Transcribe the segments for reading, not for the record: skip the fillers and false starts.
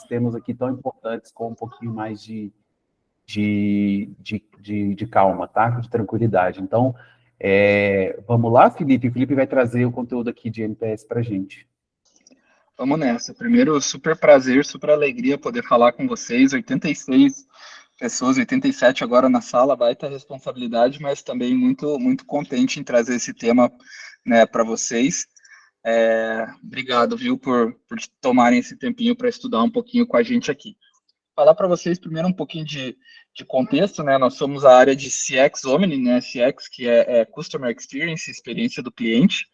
temas aqui tão importantes com um pouquinho mais de calma, tá? De tranquilidade. Então, vamos lá, Felipe? O Felipe vai trazer o conteúdo aqui de NPS para a gente. Vamos nessa. Primeiro, super prazer, super alegria poder falar com vocês. 86 pessoas, 87 agora na sala, baita responsabilidade, mas também muito, muito contente em trazer esse tema, né, para vocês. Obrigado, viu, por tomarem esse tempinho para estudar um pouquinho com a gente aqui. Falar para vocês primeiro um pouquinho de contexto, né? Nós somos a área de CX Omni, né? CX, que é Customer Experience, experiência do cliente.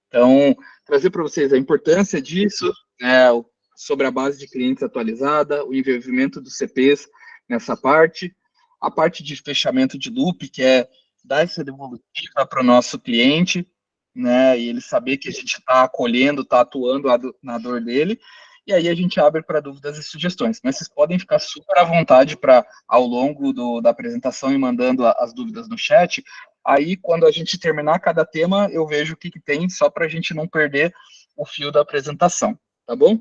Então, trazer para vocês a importância disso, né, sobre a base de clientes atualizada, o envolvimento dos CPs nessa parte, a parte de fechamento de loop, que é dar essa devolutiva para o nosso cliente, né, e ele saber que a gente está acolhendo, está atuando na dor dele, e aí a gente abre para dúvidas e sugestões. Mas vocês podem ficar super à vontade para, ao longo da apresentação, ir mandando as dúvidas no chat. Aí, quando a gente terminar cada tema, eu vejo o que tem, só para a gente não perder o fio da apresentação, tá bom?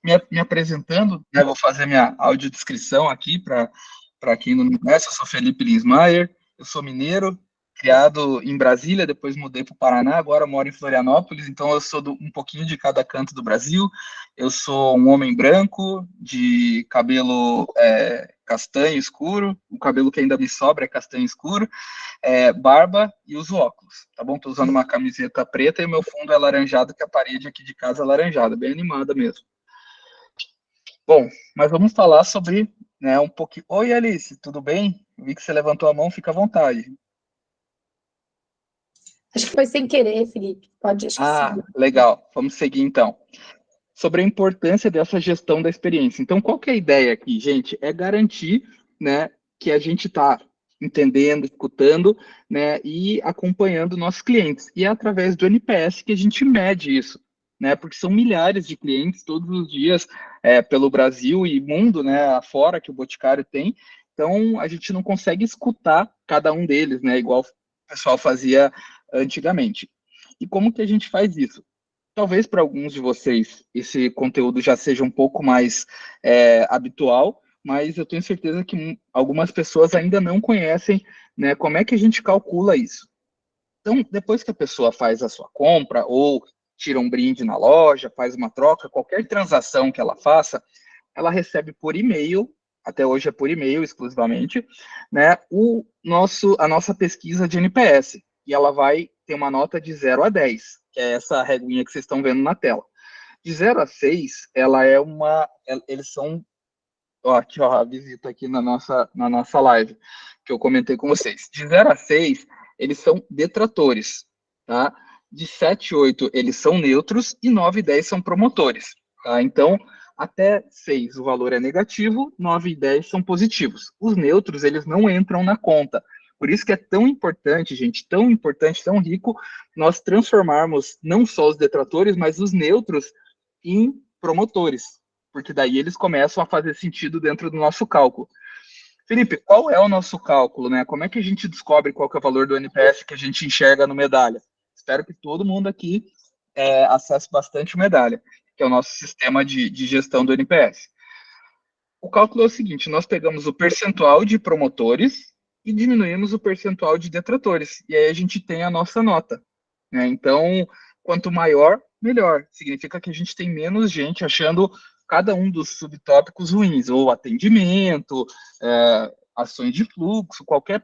Me apresentando, né, vou fazer minha audiodescrição aqui para quem não me conhece. Eu sou Felipe Linsmaier, eu sou mineiro, criado em Brasília, depois mudei para o Paraná, agora moro em Florianópolis, então eu sou um pouquinho de cada canto do Brasil. Eu sou um homem branco, de cabelo castanho escuro, o cabelo que ainda me sobra é castanho escuro, barba e uso óculos, tá bom? Tô usando uma camiseta preta e o meu fundo é laranjado, que a parede aqui de casa é laranjada, bem animada mesmo. Bom, mas vamos falar sobre, né, um pouquinho... Oi, Alice, tudo bem? Eu vi que você levantou a mão, fica à vontade. Acho que foi sem querer, Felipe. Pode seguir. Legal. Vamos seguir, então. Sobre a importância dessa gestão da experiência. Então, qual que é a ideia aqui, gente? É garantir, né, que a gente está entendendo, escutando, né, e acompanhando nossos clientes. E é através do NPS que a gente mede isso, né, porque são milhares de clientes todos os dias pelo Brasil e mundo, né, afora que o Boticário tem. Então, a gente não consegue escutar cada um deles, né, igual o pessoal fazia antigamente. E como que a gente faz isso? Talvez para alguns de vocês esse conteúdo já seja um pouco mais habitual, mas eu tenho certeza que algumas pessoas ainda não conhecem, né, como é que a gente calcula isso. Então, depois que a pessoa faz a sua compra ou tira um brinde na loja, faz uma troca, qualquer transação que ela faça, ela recebe por e-mail, até hoje é por e-mail exclusivamente, né, a nossa pesquisa de NPS, e ela vai ter uma nota de 0 a 10, que é essa reguinha que vocês estão vendo na tela. De 0 a 6, eles são, aqui ó, a visita aqui na nossa live, que eu comentei com vocês. De 0 a 6, eles são detratores, tá? De 7 a 8, eles são neutros, e 9 e 10 são promotores, tá? Então, até 6 o valor é negativo, 9 e 10 são positivos. Os neutros, eles não entram na conta. Por isso que é tão importante, gente, tão importante, tão rico, nós transformarmos não só os detratores, mas os neutros em promotores, porque daí eles começam a fazer sentido dentro do nosso cálculo. Felipe, qual é o nosso cálculo, né? Como é que a gente descobre qual que é o valor do NPS que a gente enxerga no Medalha? Espero que todo mundo aqui acesse bastante o Medalha, que é o nosso sistema de gestão do NPS. O cálculo é o seguinte: nós pegamos o percentual de promotores e diminuímos o percentual de detratores, e aí a gente tem a nossa nota, né? Então, quanto maior, melhor. Significa que a gente tem menos gente achando cada um dos subtópicos ruins, ou atendimento, ações de fluxo, qualquer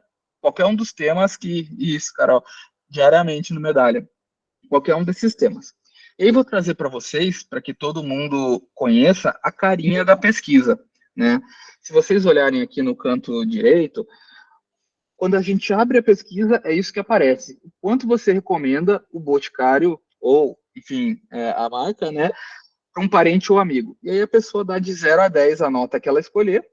um dos temas isso, Carol, diariamente no Medalha, qualquer um desses temas. E aí vou trazer para vocês, para que todo mundo conheça, a carinha da pesquisa, né? Se vocês olharem aqui no canto direito, quando a gente abre a pesquisa, é isso que aparece. O quanto você recomenda o Boticário, ou, enfim, a marca, né, para um parente ou amigo. E aí a pessoa dá de 0 a 10 a nota que ela escolher,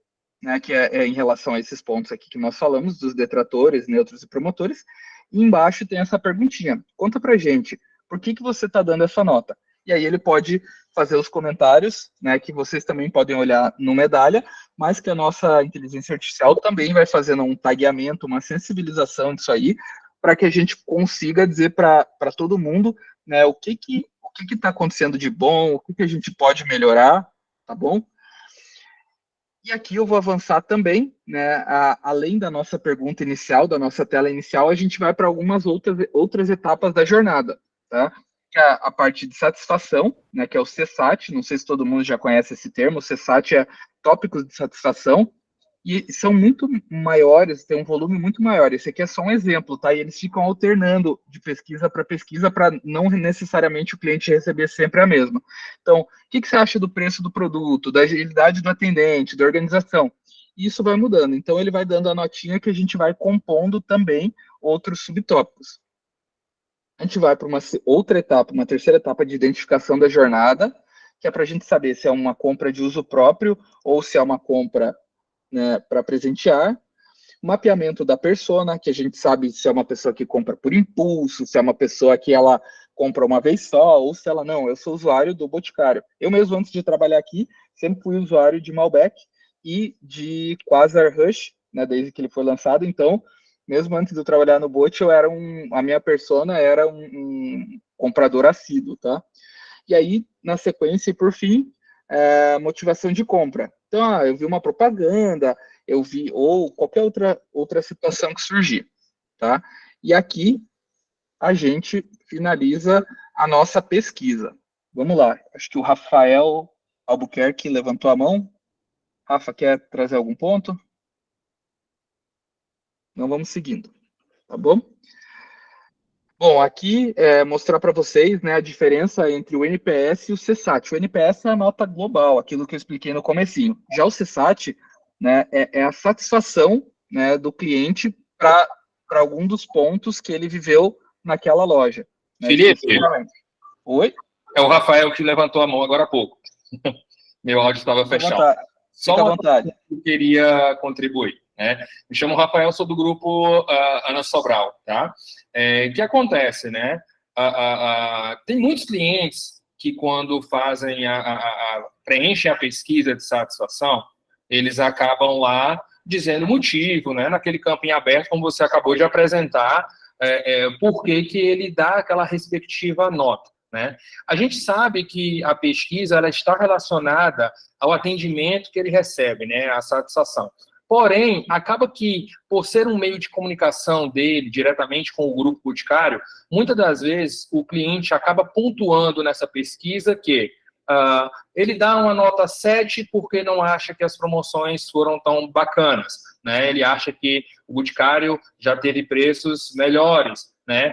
né, que é em relação a esses pontos aqui que nós falamos, dos detratores, neutros e promotores. E embaixo tem essa perguntinha: conta pra gente, por que você está dando essa nota? E aí ele pode fazer os comentários, né, que vocês também podem olhar no Medalha, mas que a nossa inteligência artificial também vai fazendo um tagueamento, uma sensibilização disso aí, para que a gente consiga dizer para todo mundo, né, o que está acontecendo de bom, o que a gente pode melhorar, tá bom? E aqui eu vou avançar também, né, além da nossa pergunta inicial, da nossa tela inicial, a gente vai para algumas outras etapas da jornada, tá? Que é a parte de satisfação, né, que é o CSAT, não sei se todo mundo já conhece esse termo, o CSAT é tópicos de satisfação, e são muito maiores, tem um volume muito maior. Esse aqui é só um exemplo, tá? E eles ficam alternando de pesquisa para não necessariamente o cliente receber sempre a mesma. Então, o que você acha do preço do produto, da agilidade do atendente, da organização? Isso vai mudando. Então, ele vai dando a notinha que a gente vai compondo também outros subtópicos. A gente vai para uma outra etapa, uma terceira etapa de identificação da jornada, que é para a gente saber se é uma compra de uso próprio ou se é uma compra, né, para presentear. Mapeamento da persona, que a gente sabe se é uma pessoa que compra por impulso, se é uma pessoa que ela compra uma vez só, ou se ela não, eu sou usuário do Boticário. Eu mesmo, antes de trabalhar aqui, sempre fui usuário de Malbec e de Quasar Rush, né, desde que ele foi lançado. Então, mesmo antes de eu trabalhar no Bot, a minha persona era um comprador assíduo, tá? E aí, na sequência, e por fim, motivação de compra. Então, eu vi uma propaganda, eu vi, ou qualquer outra situação que surgir, tá? E aqui, a gente finaliza a nossa pesquisa. Vamos lá, acho que o Rafael Albuquerque levantou a mão. Rafa, quer trazer algum ponto? Não, vamos seguindo, tá bom? Bom, aqui mostrar para vocês, né, a diferença entre o NPS e o CSAT. O NPS é a nota global, aquilo que eu expliquei no comecinho. Já o CSAT, né, é a satisfação, né, do cliente para algum dos pontos que ele viveu naquela loja. Né, Felipe, oi? é o Rafael que levantou a mão agora há pouco. Meu áudio estava fechado. Só uma coisa que eu queria contribuir. Né? Me chamo Rafael, sou do grupo Ana Sobral. Tá? O que acontece? Né? Tem muitos clientes que, quando fazem preenchem a pesquisa de satisfação, eles acabam lá dizendo o motivo, né? Naquele campo em aberto, como você acabou de apresentar, por que ele dá aquela respectiva nota. Né? A gente sabe que a pesquisa ela está relacionada ao atendimento que ele recebe, né? A satisfação. Porém, acaba que, por ser um meio de comunicação dele, diretamente com o grupo Boticário, muitas das vezes o cliente acaba pontuando nessa pesquisa que ele dá uma nota 7 porque não acha que as promoções foram tão bacanas. Né? Ele acha que o Boticário já teve preços melhores. Né?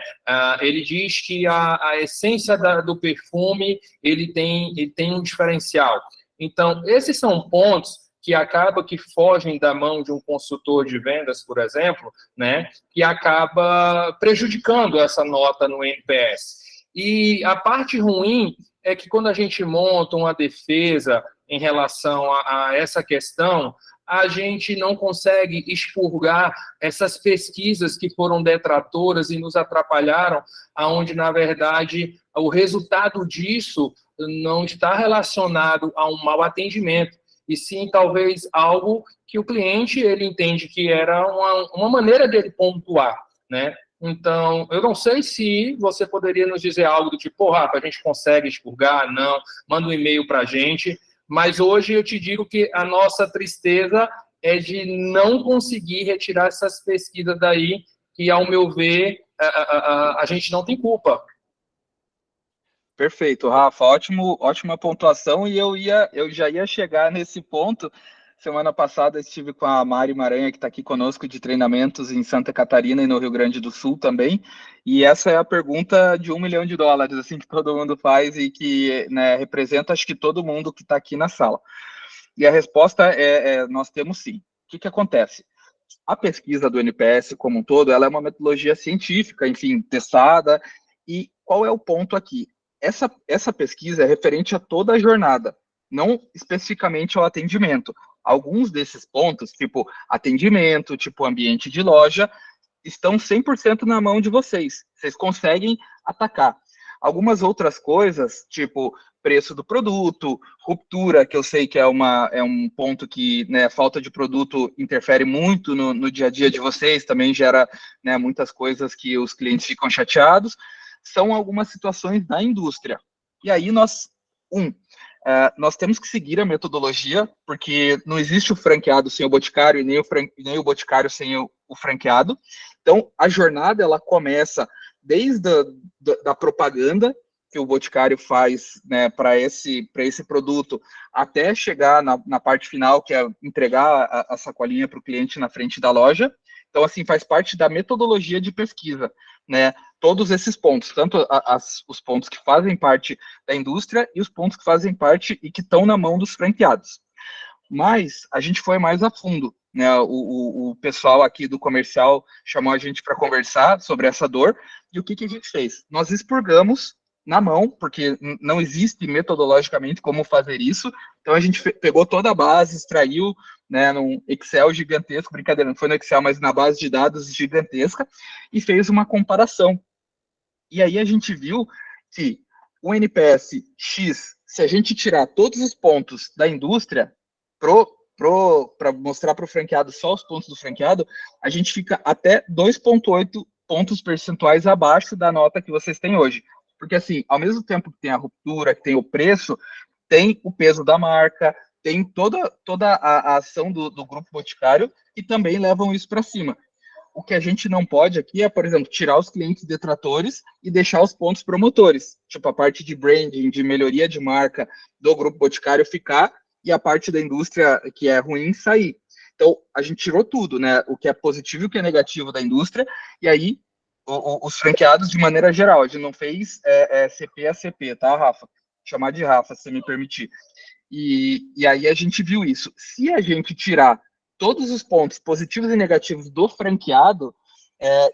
Ele diz que a essência do perfume ele tem um diferencial. Então, esses são pontos que acaba que fogem da mão de um consultor de vendas, por exemplo, né, que acaba prejudicando essa nota no NPS. E a parte ruim é que quando a gente monta uma defesa em relação a essa questão, a gente não consegue expurgar essas pesquisas que foram detratoras e nos atrapalharam, aonde, na verdade, o resultado disso não está relacionado a um mau atendimento, e sim, talvez, algo que o cliente ele entende que era uma maneira dele pontuar, né? Então, eu não sei se você poderia nos dizer algo do tipo, Rafa, a gente consegue expurgar? Não, manda um e-mail para a gente. Mas hoje eu te digo que a nossa tristeza é de não conseguir retirar essas pesquisas daí, que, ao meu ver, a gente não tem culpa. Perfeito, Rafa, ótima pontuação, e eu já ia chegar nesse ponto. Semana passada estive com a Mari Maranha, que está aqui conosco de treinamentos em Santa Catarina e no Rio Grande do Sul também, e essa é a pergunta de $1 milhão, assim, que todo mundo faz e que, né, representa, acho que todo mundo que está aqui na sala. E a resposta nós temos sim. O que acontece? A pesquisa do NPS como um todo, ela é uma metodologia científica, enfim, testada, e qual é o ponto aqui? Essa pesquisa é referente a toda a jornada, não especificamente ao atendimento. Alguns desses pontos, tipo atendimento, tipo ambiente de loja, estão 100% na mão de vocês. Vocês conseguem atacar. Algumas outras coisas, tipo preço do produto, ruptura, que eu sei que é um ponto que, né, falta de produto interfere muito no dia a dia de vocês, também gera, né, muitas coisas que os clientes ficam chateados, são algumas situações da indústria. E aí nós temos que seguir a metodologia, porque não existe o franqueado sem o boticário e nem o boticário sem o franqueado. Então, a jornada ela começa desde da propaganda que o boticário faz, né, para esse produto, até chegar na parte final, que é entregar a sacolinha para o cliente na frente da loja. Então, assim, faz parte da metodologia de pesquisa, né? Todos esses pontos, tanto os pontos que fazem parte da indústria e os pontos que fazem parte e que estão na mão dos franqueados. Mas a gente foi mais a fundo, né? O pessoal aqui do comercial chamou a gente para conversar sobre essa dor, e o que a gente fez? Nós expurgamos na mão, porque não existe metodologicamente como fazer isso, então a gente pegou toda a base, extraiu, né, num Excel gigantesco, brincadeira, não foi no Excel, mas na base de dados gigantesca, e fez uma comparação. E aí a gente viu que o NPS X, se a gente tirar todos os pontos da indústria, para mostrar para o franqueado só os pontos do franqueado, a gente fica até 2,8 pontos percentuais abaixo da nota que vocês têm hoje. Porque, assim, ao mesmo tempo que tem a ruptura, que tem o preço, tem o peso da marca, tem toda a ação do Grupo Boticário, e também levam isso para cima. O que a gente não pode aqui é, por exemplo, tirar os clientes detratores e deixar os pontos promotores. Tipo, a parte de branding, de melhoria de marca do Grupo Boticário ficar, e a parte da indústria que é ruim sair. Então, a gente tirou tudo, né? O que é positivo e o que é negativo da indústria, e aí os franqueados de maneira geral. A gente não fez CP a CP, tá, Rafa? Chamar de Rafa, se me permitir. E aí a gente viu isso. Se a gente tirar todos os pontos positivos e negativos do franqueado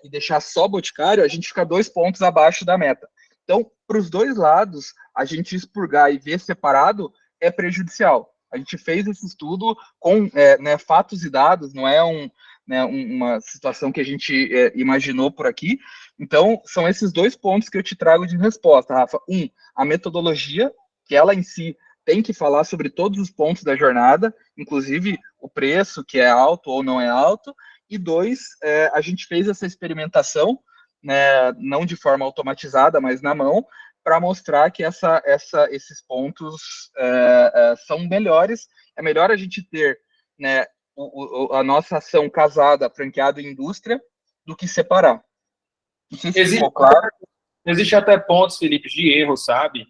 e deixar só Boticário, a gente fica 2 pontos abaixo da meta. Então, para os dois lados, a gente expurgar e ver separado é prejudicial. A gente fez esse estudo com fatos e dados, não é uma situação que a gente imaginou por aqui. Então, são esses 2 pontos que eu te trago de resposta, Rafa. A metodologia, que ela em si tem que falar sobre todos os pontos da jornada, inclusive o preço, que é alto ou não é alto. E 2, a gente fez essa experimentação, né, não de forma automatizada, mas na mão, para mostrar que esses pontos são melhores. É melhor a gente ter, né, a nossa ação casada, franqueado e indústria, do que separar. Não sei se ficou claro. Existe até pontos, Felipe, de erro, sabe?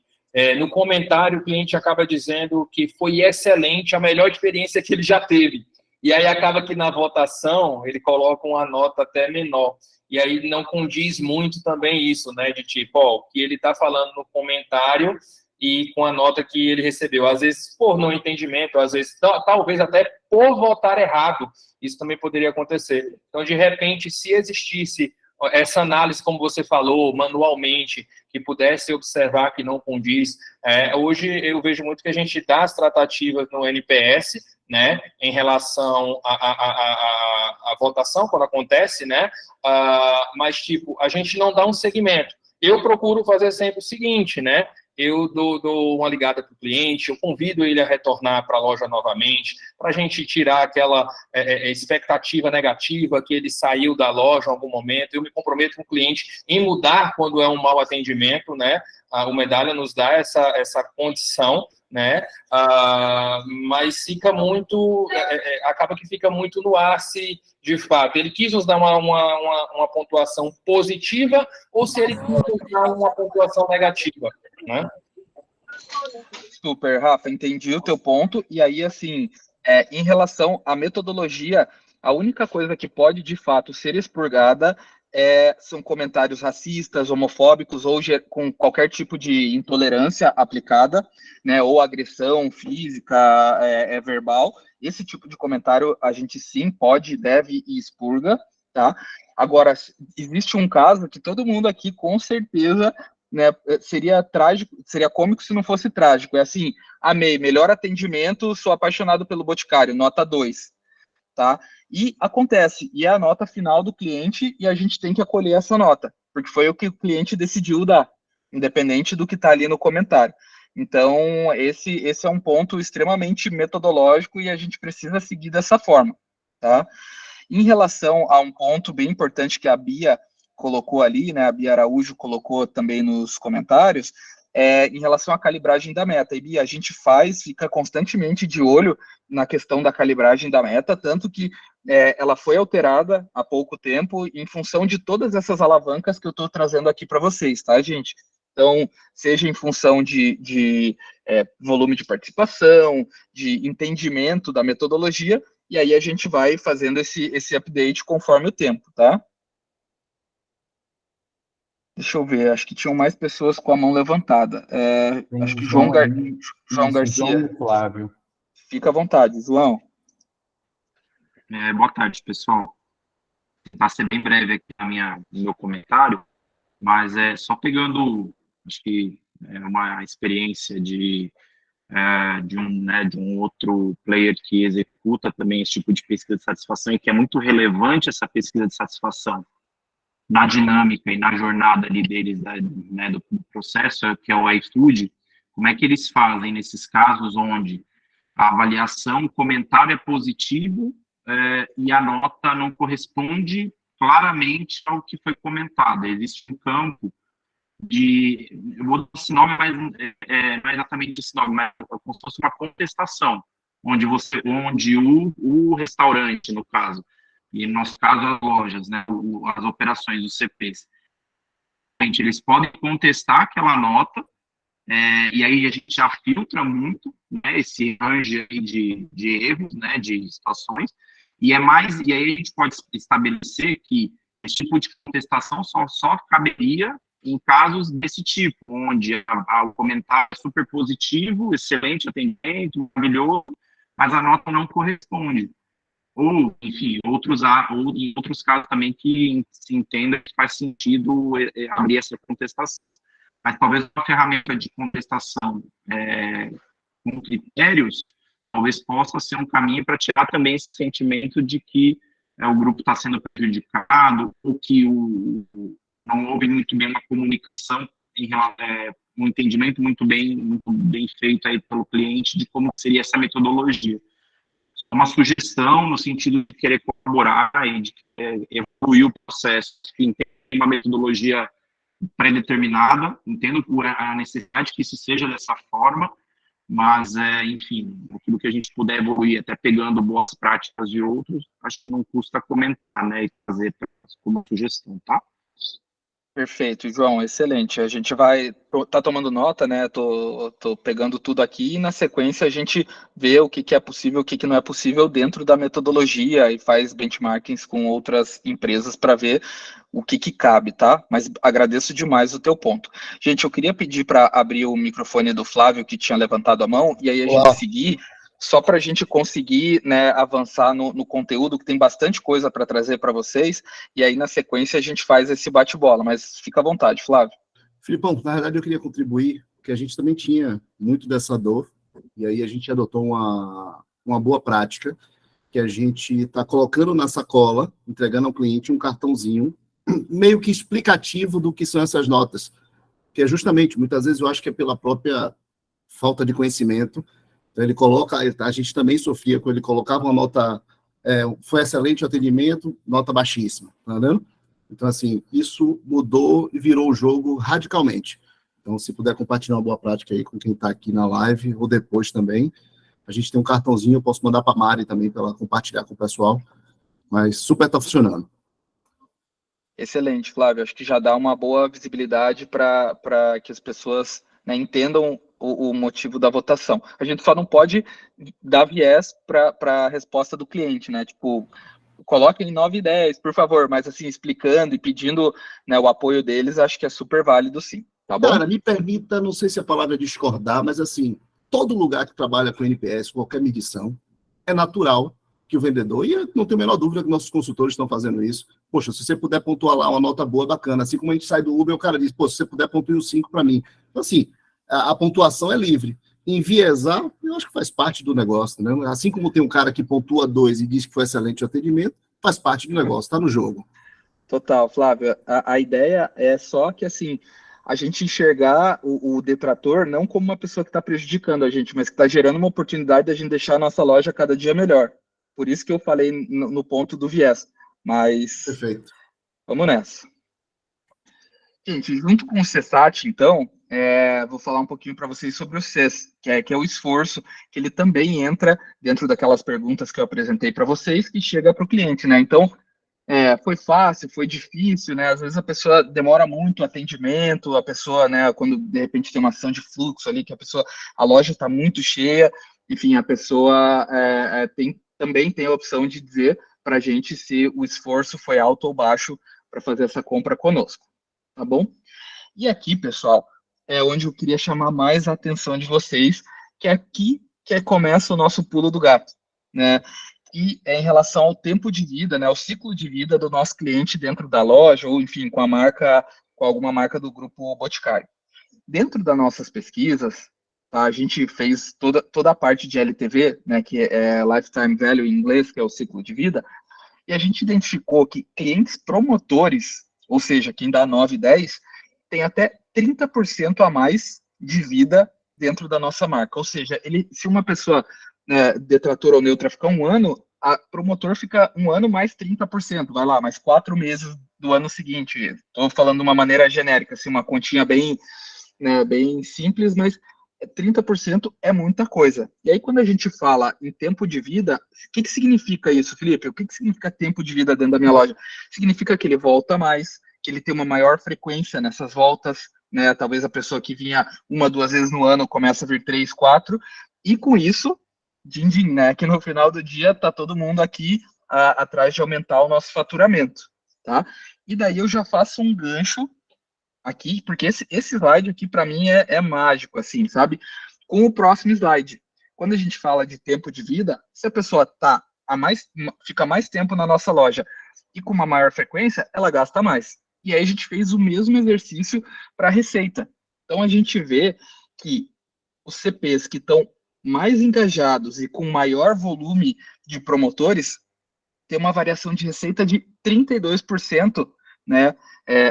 No comentário, o cliente acaba dizendo que foi excelente, a melhor experiência que ele já teve. E aí acaba que na votação ele coloca uma nota até menor. E aí não condiz muito também isso, né? De tipo, o que ele está falando no comentário e com a nota que ele recebeu. Às vezes por não entendimento, às vezes talvez até por votar errado. Isso também poderia acontecer. Então, de repente, se existisse essa análise, como você falou, manualmente, que pudesse observar que não condiz. Hoje eu vejo muito que a gente dá as tratativas no NPS, né, em relação à votação, quando acontece, né, mas, tipo, a gente não dá um segmento. Eu procuro fazer sempre o seguinte, né, eu dou uma ligada para o cliente, eu convido ele a retornar para a loja novamente, para a gente tirar aquela expectativa negativa que ele saiu da loja em algum momento. Eu me comprometo com o cliente em mudar quando é um mau atendimento, né? O Medalha nos dá essa condição, né? Mas fica muito, acaba que fica muito no ar se, de fato, ele quis nos dar uma pontuação positiva ou se ele quis nos dar uma pontuação negativa, né? Super, Rafa, entendi o teu ponto. E aí, assim, em relação à metodologia, a única coisa que pode, de fato, ser expurgada são comentários racistas, homofóbicos ou com qualquer tipo de intolerância aplicada, né, ou agressão física, verbal. Esse tipo de comentário a gente sim pode, deve e expurga, tá? Agora, existe um caso que todo mundo aqui com certeza, né, seria trágico, seria cômico se não fosse trágico. É assim, amei, melhor atendimento, sou apaixonado pelo Boticário, nota 2, tá? E acontece, e é a nota final do cliente, e a gente tem que acolher essa nota, porque foi o que o cliente decidiu dar, independente do que está ali no comentário. Então, esse é um ponto extremamente metodológico e a gente precisa seguir dessa forma, tá? Em relação a um ponto bem importante que a Bia colocou ali, né, a Bia Araújo colocou também nos comentários, em relação à calibragem da meta. E, Bia, a gente fica constantemente de olho na questão da calibragem da meta, tanto que ela foi alterada há pouco tempo em função de todas essas alavancas que eu estou trazendo aqui para vocês, tá, gente? Então, seja em função de volume de participação, de entendimento da metodologia, e aí a gente vai fazendo esse update conforme o tempo, tá? Deixa eu ver, acho que tinham mais pessoas com a mão levantada. Acho que João Garcia. João e Flávio. Fica à vontade, João. Boa tarde, pessoal. Vou tentar ser bem breve aqui no meu comentário, mas só pegando, acho que uma experiência de um outro player que executa também esse tipo de pesquisa de satisfação e que é muito relevante essa pesquisa de satisfação na dinâmica e na jornada ali deles, do processo, que é o iFood. Como é que eles fazem nesses casos onde a avaliação, o comentário é positivo e a nota não corresponde claramente ao que foi comentado? Existe um campo eu vou dar esse nome, mas não é exatamente esse nome, mas é como se fosse uma contestação, onde o restaurante, no caso, e no nosso caso as lojas, né, as operações, os CPs, eles podem contestar aquela nota, e aí a gente já filtra muito, né, esse range aí de erros, né, de situações, e aí a gente pode estabelecer que esse tipo de contestação só caberia em casos desse tipo, onde o comentário é super positivo, excelente atendimento, maravilhoso, mas a nota não corresponde. Ou, enfim, ou em outros casos também que se entenda que faz sentido abrir essa contestação. Mas talvez uma ferramenta de contestação com critérios, talvez possa ser um caminho para tirar também esse sentimento de que o grupo está sendo prejudicado, ou que não houve muito bem uma comunicação, um entendimento muito bem feito aí pelo cliente de como seria essa metodologia. Uma sugestão no sentido de querer colaborar e de evoluir o processo. Enfim, tem uma metodologia pré-determinada, entendo a necessidade que isso seja dessa forma, mas, enfim, aquilo que a gente puder evoluir, até pegando boas práticas de outros, acho que não custa comentar, né, e fazer como sugestão, tá? Perfeito, João, excelente. A gente tá tomando nota, né? Tô pegando tudo aqui e na sequência a gente vê o que é possível, o que não é possível dentro da metodologia e faz benchmarkings com outras empresas para ver o que cabe, tá? Mas agradeço demais o teu ponto. Gente, eu queria pedir para abrir o microfone do Flávio, que tinha levantado a mão, e aí a gente seguir, só para a gente conseguir, né, avançar no conteúdo, que tem bastante coisa para trazer para vocês, e aí na sequência a gente faz esse bate-bola, mas fica à vontade, Flávio. Filipão, na verdade eu queria contribuir, porque a gente também tinha muito dessa dor, e aí a gente adotou uma boa prática, que a gente está colocando na sacola, entregando ao cliente um cartãozinho, meio que explicativo do que são essas notas, que é justamente, muitas vezes eu acho que é pela própria falta de conhecimento. Então, ele coloca, a gente também sofria quando ele colocava uma nota, foi excelente o atendimento, nota baixíssima, tá vendo? Então, assim, isso mudou e virou o jogo radicalmente. Então, se puder compartilhar uma boa prática aí com quem está aqui na live, ou depois também, a gente tem um cartãozinho, eu posso mandar para a Mari também, para ela compartilhar com o pessoal, mas super está funcionando. Excelente, Flávio, acho que já dá uma boa visibilidade para que as pessoas, né, entendam o motivo da votação. A gente só não pode dar viés para a resposta do cliente, né? Tipo, coloquem 9 e 10, por favor, mas assim, explicando e pedindo, né, o apoio deles, acho que é super válido, sim. Tá bom? Cara, me permita, não sei se a palavra é discordar, mas assim, todo lugar que trabalha com NPS, qualquer medição, é natural que o vendedor, e eu não tenho a menor dúvida que nossos consultores estão fazendo isso. Poxa, se você puder pontuar lá uma nota boa, bacana. Assim como a gente sai do Uber, o cara diz, pô, se você puder pontuar um 5 para mim. Então, assim, a pontuação é livre. Enviesar, eu acho que faz parte do negócio, né? Assim como tem um cara que pontua 2 e diz que foi excelente o atendimento, faz parte do negócio, está no jogo. Total, Flávio. A ideia é só que, assim, a gente enxergar o detrator não como uma pessoa que está prejudicando a gente, mas que está gerando uma oportunidade de a gente deixar a nossa loja cada dia melhor. Por isso que eu falei no ponto do viés. Mas Perfeito. Vamos nessa. Gente, junto com o CSAT, então, vou falar um pouquinho para vocês sobre o CES, que é o esforço, que ele também entra dentro daquelas perguntas que eu apresentei para vocês, que chega para o cliente, né? Então, foi fácil, foi difícil, né? Às vezes a pessoa demora muito o atendimento, a pessoa, né, quando de repente tem uma ação de fluxo ali, a loja está muito cheia, enfim, a pessoa também tem a opção de dizer para a gente se o esforço foi alto ou baixo para fazer essa compra conosco, tá bom? E aqui, pessoal, é onde eu queria chamar mais a atenção de vocês, que é aqui que começa o nosso pulo do gato, né? E é em relação ao tempo de vida, né, o ciclo de vida do nosso cliente dentro da loja, ou enfim, com alguma marca do grupo Boticário. Dentro das nossas pesquisas, tá, a gente fez toda a parte de LTV, né, que é Lifetime Value em inglês, que é o ciclo de vida, e a gente identificou que clientes promotores, ou seja, quem dá 9 e 10, tem até 30% a mais de vida dentro da nossa marca. Ou seja, se uma pessoa detrator ou neutra ficar um ano, a promotor fica um ano mais 30%, vai lá, mais 4 meses do ano seguinte. Estou falando de uma maneira genérica, assim, uma continha bem, né, bem simples, mas 30% é muita coisa. E aí, quando a gente fala em tempo de vida, o que significa isso, Felipe? O que significa tempo de vida dentro da minha loja? Significa que ele volta mais, que ele tem uma maior frequência nessas voltas, né? Talvez a pessoa que vinha 1, 2 vezes no ano começa a vir 3, 4, e com isso, din-din, né? Que no final do dia tá todo mundo aqui atrás de aumentar o nosso faturamento, tá? E daí eu já faço um gancho aqui, porque esse slide aqui para mim é mágico, assim, sabe? Com o próximo slide. Quando a gente fala de tempo de vida, se a pessoa fica mais tempo na nossa loja e com uma maior frequência, ela gasta mais. E aí a gente fez o mesmo exercício para a receita. Então a gente vê que os CPs que estão mais engajados e com maior volume de promotores tem uma variação de receita de 32%, né,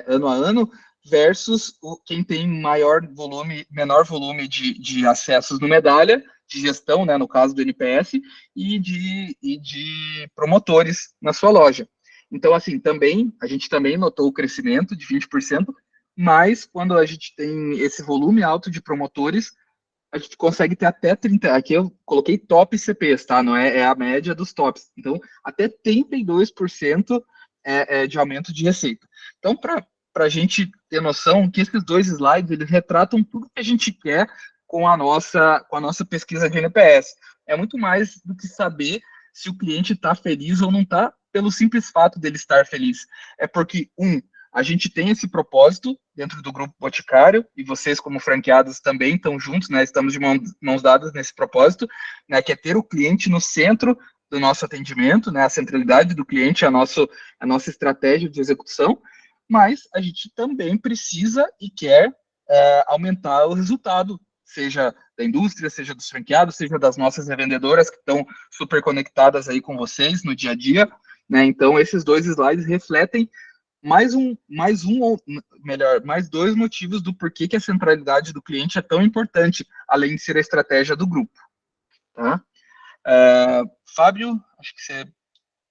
ano a ano, versus quem tem menor volume de acessos no Medalha, de gestão, né, no caso do NPS, e de promotores na sua loja. Então, assim, a gente também notou o crescimento de 20%, mas quando a gente tem esse volume alto de promotores, a gente consegue ter até 30%. Aqui eu coloquei top CPs, tá? Não é a média dos tops. Então, até 32% de aumento de receita. Então, para a gente ter noção que esses 2 slides, eles retratam tudo que a gente quer com a nossa pesquisa de NPS. É muito mais do que saber se o cliente está feliz ou não está, pelo simples fato dele estar feliz. É porque, a gente tem esse propósito dentro do Grupo Boticário, e vocês, como franqueados, também estão juntos, né? Estamos de mãos dadas nesse propósito, né? Que é ter o cliente no centro do nosso atendimento, né? A centralidade do cliente, a nossa estratégia de execução, mas a gente também precisa e quer aumentar o resultado, seja da indústria, seja dos franqueados, seja das nossas revendedoras que estão super conectadas aí com vocês no dia a dia, né? Então, esses 2 slides refletem mais 2 motivos do porquê que a centralidade do cliente é tão importante, além de ser a estratégia do grupo. Tá? Fábio, acho que você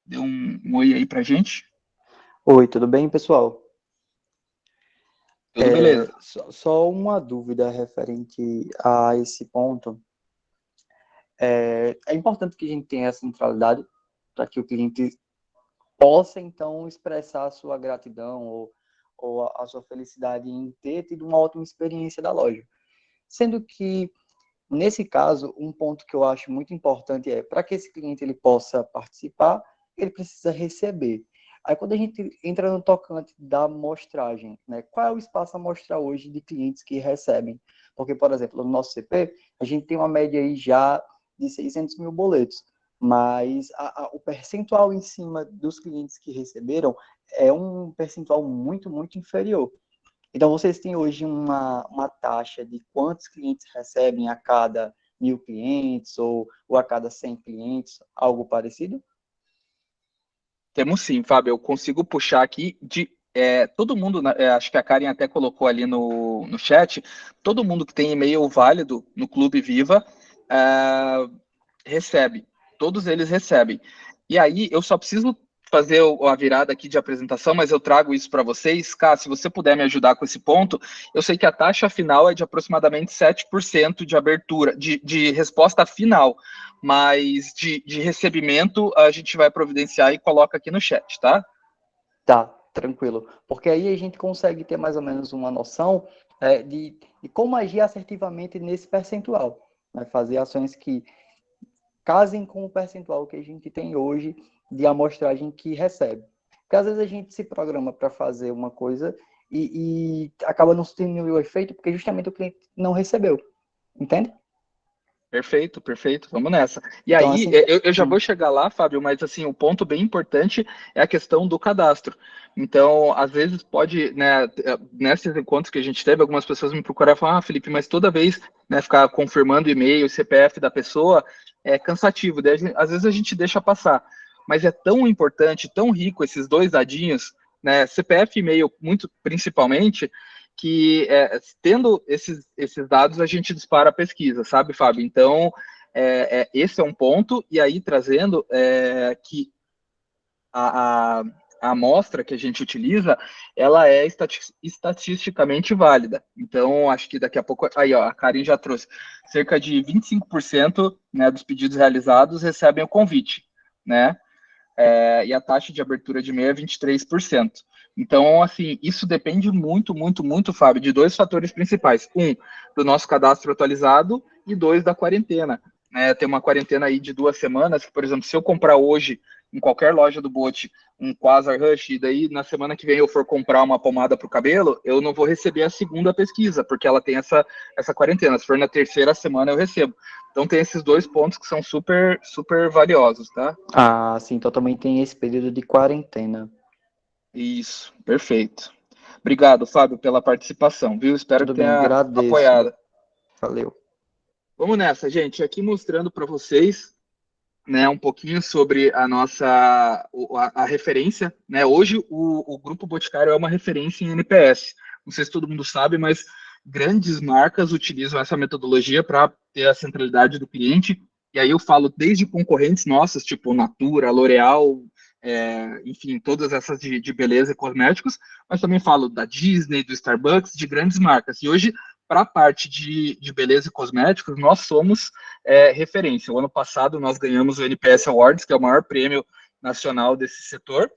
deu um oi aí pra gente. Oi, tudo bem, pessoal? Tudo beleza. Só uma dúvida referente a esse ponto. É importante que a gente tenha a centralidade para que o cliente possa, então, expressar a sua gratidão ou a sua felicidade em ter tido uma ótima experiência da loja. Sendo que, nesse caso, um ponto que eu acho muito importante para que esse cliente ele possa participar, ele precisa receber. Aí, quando a gente entra no tocante da amostragem, né, qual é o espaço a mostrar hoje de clientes que recebem? Porque, por exemplo, no nosso CP, a gente tem uma média aí já de 600 mil boletos, mas o percentual em cima dos clientes que receberam é um percentual muito, muito inferior. Então, vocês têm hoje uma taxa de quantos clientes recebem a cada 1.000 clientes ou a cada 100 clientes, algo parecido? Temos sim, Fábio. Eu consigo puxar aqui todo mundo, acho que a Karen até colocou ali no chat, todo mundo que tem e-mail válido no Clube Viva recebe. Todos eles recebem. E aí, eu só preciso fazer a virada aqui de apresentação, mas eu trago isso para vocês. Cá, se você puder me ajudar com esse ponto, eu sei que a taxa final é de aproximadamente 7% de abertura, de resposta final, mas de recebimento a gente vai providenciar e coloca aqui no chat, tá? Tá, tranquilo. Porque aí a gente consegue ter mais ou menos uma noção de como agir assertivamente nesse percentual. Né? Fazer ações que casem com o percentual que a gente tem hoje de amostragem que recebe. Porque às vezes a gente se programa para fazer uma coisa e acaba não tendo o efeito porque justamente o cliente não recebeu. Entende? Perfeito, perfeito. Vamos nessa. E Então, aí, assim, eu já vou chegar lá, Fábio, mas assim, o ponto bem importante é a questão do cadastro. Então, às vezes pode, né, nesses encontros que a gente teve, algumas pessoas me procuraram e falaram, Felipe, mas toda vez, né, ficar confirmando o e-mail, o CPF da pessoa é cansativo. Daí, às vezes a gente deixa passar. Mas é tão importante, tão rico esses dois dadinhos, né, CPF e e-mail, muito principalmente, que tendo esses dados a gente dispara a pesquisa, sabe, Fábio? Então, esse é um ponto, e aí trazendo que a amostra que a gente utiliza, ela é estatisticamente válida. Então, acho que daqui a pouco, aí ó, a Karen já trouxe, cerca de 25%, né, dos pedidos realizados recebem o convite, né? E a taxa de abertura de e-mail é 23%. Então, assim, isso depende muito, muito, muito, Fábio, de dois fatores principais. Um, do nosso cadastro atualizado e dois, da quarentena. Né? Tem uma quarentena aí de 2 semanas, que, por exemplo, se eu comprar hoje em qualquer loja do Bote um Quasar Rush, e daí na semana que vem eu for comprar uma pomada para o cabelo, eu não vou receber a segunda pesquisa, porque ela tem essa quarentena. Se for na terceira semana, eu recebo. Então tem esses dois pontos que são super, super valiosos, tá? ah, sim, então também tem esse período de quarentena. Isso, perfeito. Obrigado, Fábio, pela participação, viu? Espero Tudo que bem, tenha agradeço. apoiado. Valeu. Vamos nessa, gente. Aqui mostrando para vocês, né, um pouquinho sobre a nossa a referência, né? Hoje o Grupo Boticário é uma referência em NPS. Não sei se todo mundo sabe, mas grandes marcas utilizam essa metodologia para ter a centralidade do cliente. E aí eu falo desde concorrentes nossas, tipo Natura, L'Oréal, enfim, todas essas de beleza e cosméticos, mas também falo da Disney, do Starbucks, de grandes marcas. E hoje, para a parte de beleza e cosméticos, nós somos referência. O ano passado nós ganhamos o NPS Awards, que é o maior prêmio nacional desse setor,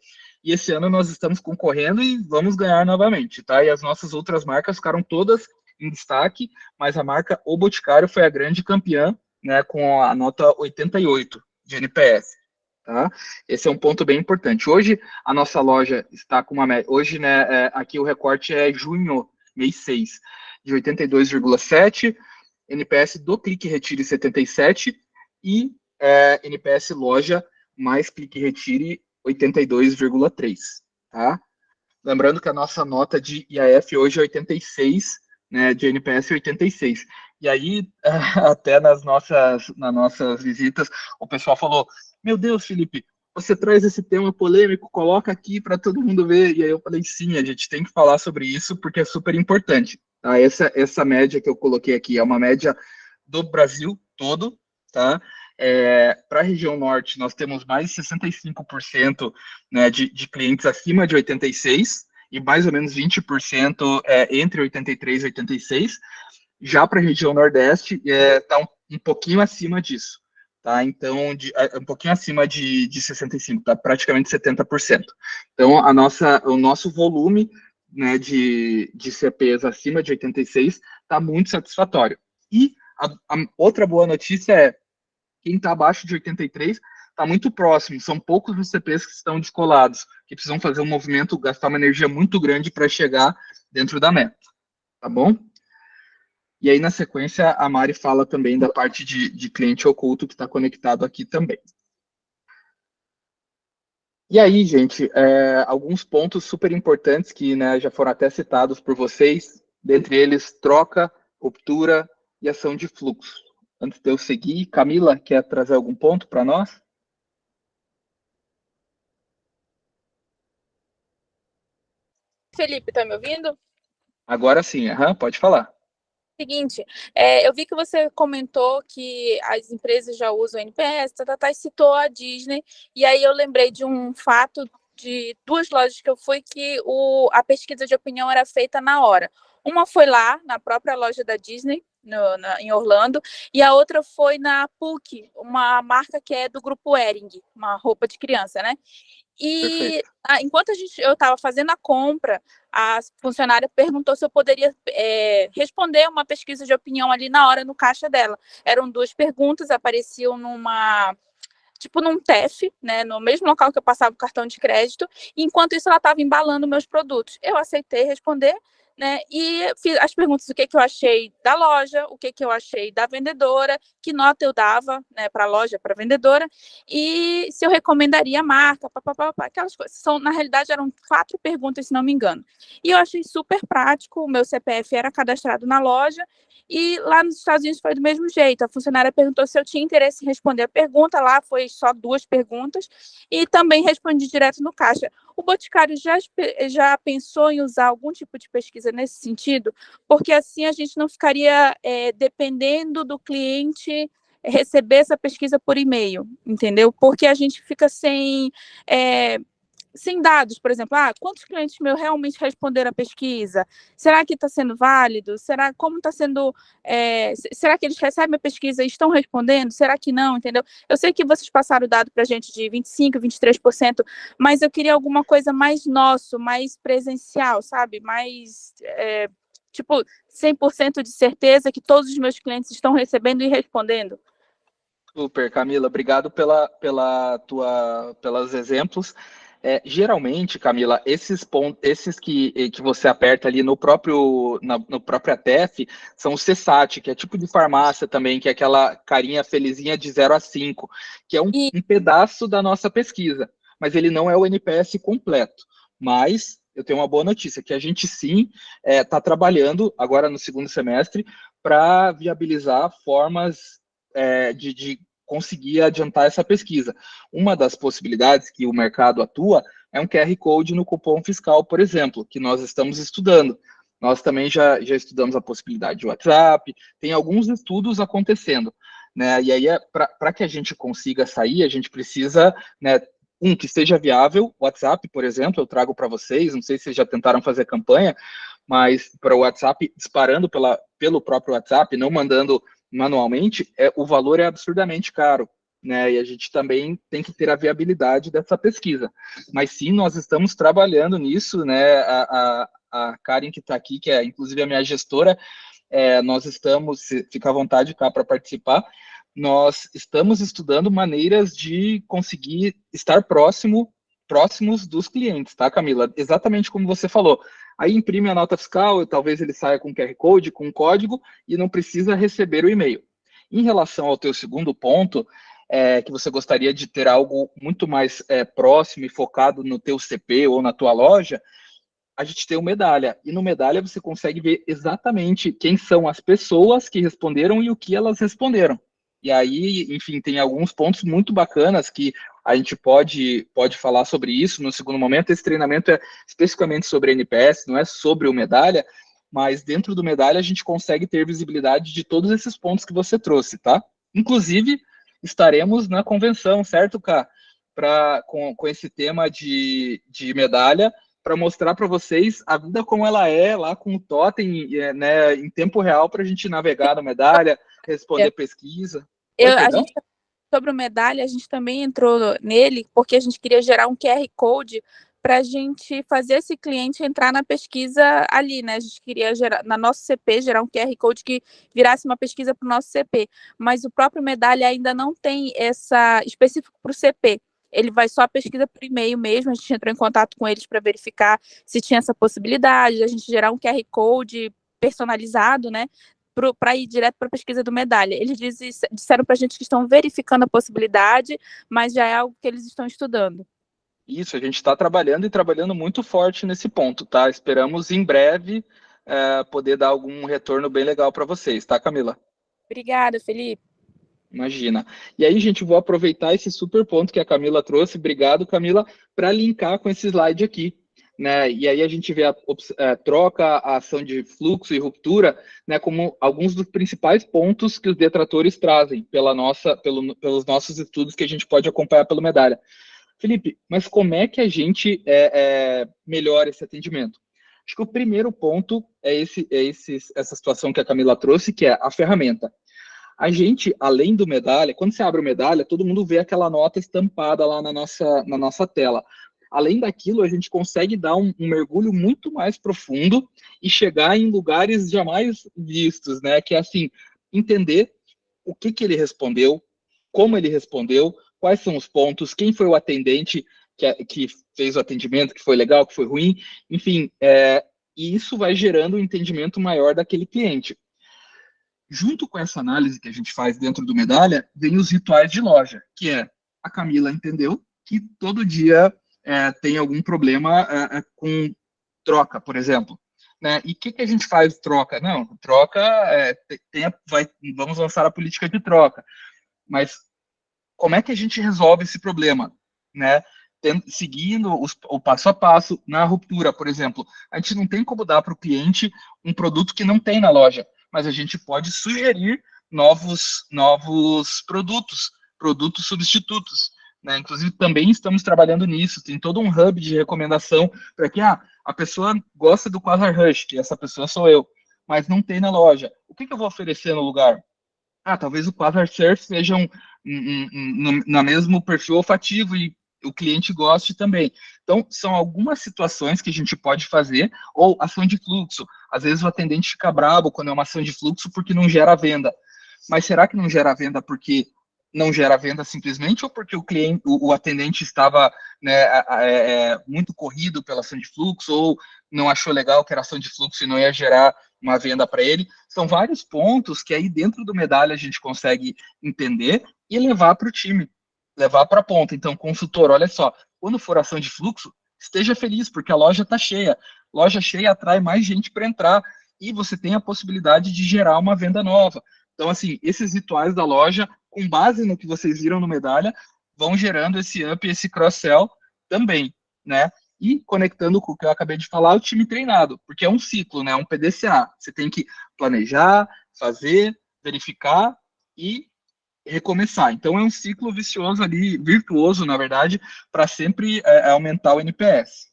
e esse ano nós estamos concorrendo e vamos ganhar novamente, tá? E as nossas outras marcas ficaram todas em destaque, mas a marca O Boticário foi a grande campeã, né, com a nota 88 de NPS. Tá? Esse é um ponto bem importante. Hoje a nossa loja está com uma média. Hoje, né, aqui o recorte é junho, mês 6, de 82,7, NPS do Clique Retire 77 e NPS Loja mais Clique Retire 82,3. Tá? Lembrando que a nossa nota de IAF hoje é 86, né, de NPS 86. E aí, até nas nossas visitas, o pessoal falou: Meu Deus, Felipe, você traz esse tema polêmico, coloca aqui para todo mundo ver. E aí eu falei: Sim, a gente tem que falar sobre isso porque é super importante. Tá? Essa média que eu coloquei aqui é uma média do Brasil todo, tá? Para a região norte, nós temos mais de 65%, né, de clientes acima de 86 e mais ou menos 20% entre 83 e 86. Já para a região nordeste, está um pouquinho acima disso. Tá? Então, um pouquinho acima de 65, tá? Praticamente 70%. Então, o nosso volume, né, de CPs acima de 86 está muito satisfatório. E a outra boa notícia é quem está abaixo de 83 está muito próximo. São poucos os CPs que estão descolados, que precisam fazer um movimento, gastar uma energia muito grande para chegar dentro da meta. Tá bom? E aí, na sequência, a Mari fala também da parte de cliente oculto que está conectado aqui também. E aí, gente, alguns pontos super importantes que, né, já foram até citados por vocês, dentre eles troca, ruptura e ação de fluxo. Antes de eu seguir, Camila, quer trazer algum ponto para nós? Felipe, tá me ouvindo? Agora sim, pode falar. Seguinte, eu vi que você comentou que as empresas já usam o NPS, e citou a Disney, e aí eu lembrei de um fato de 2 lojas que eu fui que a pesquisa de opinião era feita na hora. Uma foi lá, na própria loja da Disney, em Orlando, e a outra foi na PUC, uma marca que é do grupo Hering, uma roupa de criança, né? E enquanto eu estava fazendo a compra, a funcionária perguntou se eu poderia responder uma pesquisa de opinião ali na hora no caixa dela. Eram 2 perguntas, apareciam num TEF, né, no mesmo local que eu passava o cartão de crédito, e enquanto isso ela estava embalando meus produtos. Eu aceitei responder, né, e fiz as perguntas: o que eu achei da loja, o que eu achei da vendedora, que nota eu dava, né, para a loja, para a vendedora, e se eu recomendaria a marca, aquelas coisas. Na realidade, eram 4 perguntas, se não me engano. E eu achei super prático, o meu CPF era cadastrado na loja, e lá nos Estados Unidos foi do mesmo jeito. A funcionária perguntou se eu tinha interesse em responder a pergunta, lá foi só 2 perguntas, e também respondi direto no caixa. O Boticário já pensou em usar algum tipo de pesquisa nesse sentido? Porque assim a gente não ficaria dependendo do cliente receber essa pesquisa por e-mail, entendeu? Porque a gente fica sem dados, por exemplo, quantos clientes meus realmente responderam a pesquisa? Será que está sendo válido? Como está sendo? Será que eles recebem a pesquisa e estão respondendo? Será que não? Entendeu? Eu sei que vocês passaram o dado para a gente de 25%, 23%, mas eu queria alguma coisa mais nosso, mais presencial, sabe? Mais, 100% de certeza que todos os meus clientes estão recebendo e respondendo. Super, Camila, obrigado pelos exemplos. Geralmente, Camila, esses pontos, esses que você aperta ali no próprio ATEF, são o CSAT, que é tipo de farmácia também, que é aquela carinha felizinha de 0 a 5, que é um pedaço da nossa pesquisa, mas ele não é o NPS completo. Mas eu tenho uma boa notícia, que a gente sim está trabalhando agora no segundo semestre para viabilizar formas de conseguir adiantar essa pesquisa. Uma das possibilidades que o mercado atua é um QR Code no cupom fiscal, por exemplo, que nós estamos estudando. Nós também já estudamos a possibilidade de WhatsApp, tem alguns estudos acontecendo, né? E aí, para que a gente consiga sair, a gente precisa, né, que seja viável. WhatsApp, por exemplo, eu trago para vocês, não sei se vocês já tentaram fazer campanha, mas para o WhatsApp, disparando pelo próprio WhatsApp, não mandando manualmente, o valor é absurdamente caro, né? E a gente também tem que ter a viabilidade dessa pesquisa. Mas sim, nós estamos trabalhando nisso, né? A Karen que está aqui, que é inclusive a minha gestora, nós estamos, fica à vontade cá para participar, nós estamos estudando maneiras de conseguir estar próximos dos clientes, tá, Camila? Exatamente como você falou. Aí imprime a nota fiscal, talvez ele saia com QR Code, com código, e não precisa receber o e-mail. Em relação ao teu segundo ponto, que você gostaria de ter algo muito mais próximo e focado no teu CP ou na tua loja, a gente tem o Medalha. E no Medalha você consegue ver exatamente quem são as pessoas que responderam e o que elas responderam. E aí, enfim, tem alguns pontos muito bacanas que a gente pode falar sobre isso no segundo momento. Esse treinamento é especificamente sobre NPS, não é sobre o Medalha, mas dentro do Medalha a gente consegue ter visibilidade de todos esses pontos que você trouxe, tá? Inclusive, estaremos na convenção, certo, Ká? Com esse tema de Medalha, para mostrar para vocês a vida como ela é, lá com o Totem, né, em tempo real, para a gente navegar na Medalha, responder pesquisa. Sobre o Medalha, a gente também entrou nele porque a gente queria gerar um QR Code para a gente fazer esse cliente entrar na pesquisa ali, né? A gente queria na nosso CP, gerar um QR Code que virasse uma pesquisa para o nosso CP, mas o próprio Medalha ainda não tem essa específico para o CP. Ele vai só a pesquisa por e-mail mesmo, a gente entrou em contato com eles para verificar se tinha essa possibilidade, a gente gerar um QR Code personalizado, né? Para ir direto para a pesquisa do Medalha. Eles disseram para a gente que estão verificando a possibilidade, mas já é algo que eles estão estudando. Isso, a gente está trabalhando e trabalhando muito forte nesse ponto, tá? Esperamos em breve poder dar algum retorno bem legal para vocês, tá, Camila? Obrigada, Felipe. Imagina. E aí, gente, vou aproveitar esse super ponto que a Camila trouxe, obrigado, Camila, para linkar com esse slide aqui. né? E aí a gente vê a troca, a ação de fluxo e ruptura, né, como alguns dos principais pontos que os detratores trazem pelos nossos estudos que a gente pode acompanhar pelo Medalha. Felipe, mas como é que a gente melhora esse atendimento? Acho que o primeiro ponto é essa situação que a Camila trouxe, que é a ferramenta. A gente, além do Medalha, quando você abre o Medalha, todo mundo vê aquela nota estampada lá na nossa tela. Além daquilo, a gente consegue dar um mergulho muito mais profundo e chegar em lugares jamais vistos, né? Que é assim, entender o que ele respondeu, como ele respondeu, quais são os pontos, quem foi o atendente que fez o atendimento, que foi legal, que foi ruim, enfim, e isso vai gerando um entendimento maior daquele cliente. Junto com essa análise que a gente faz dentro do Medalha, vem os rituais de loja, que é a Camila entendeu que todo dia tem algum problema com troca, por exemplo. Né? E o que a gente faz troca? Não, troca, vamos lançar a política de troca. Mas como é que a gente resolve esse problema? Né? Seguindo o passo a passo na ruptura, por exemplo. A gente não tem como dar para o cliente um produto que não tem na loja, mas a gente pode sugerir novos produtos substitutos. Né? Inclusive, também estamos trabalhando nisso. Tem todo um hub de recomendação para que a pessoa gosta do Quasar Rush, que essa pessoa sou eu, mas não tem na loja. O que eu vou oferecer no lugar? Talvez o Quasar Surf seja no mesmo perfil olfativo e o cliente goste também. Então, são algumas situações que a gente pode fazer, ou ação de fluxo. Às vezes o atendente fica bravo quando é uma ação de fluxo porque não gera venda. Mas será que não gera venda porque não gera venda simplesmente, ou porque o atendente estava muito corrido pela ação de fluxo, ou não achou legal que era ação de fluxo e não ia gerar uma venda para ele? São vários pontos que aí dentro do Medalha a gente consegue entender e levar para o time, levar para a ponta. Então, consultor, olha só, quando for ação de fluxo, esteja feliz, porque a loja está cheia. Loja cheia atrai mais gente para entrar e você tem a possibilidade de gerar uma venda nova. Então, assim, esses rituais da loja, com base no que vocês viram no Medalha, vão gerando esse up, esse cross-sell também, né? E conectando com o que eu acabei de falar, o time treinado, porque é um ciclo, né? Um PDCA. Você tem que planejar, fazer, verificar e recomeçar. Então, é um ciclo vicioso ali, virtuoso, na verdade, para sempre aumentar o NPS.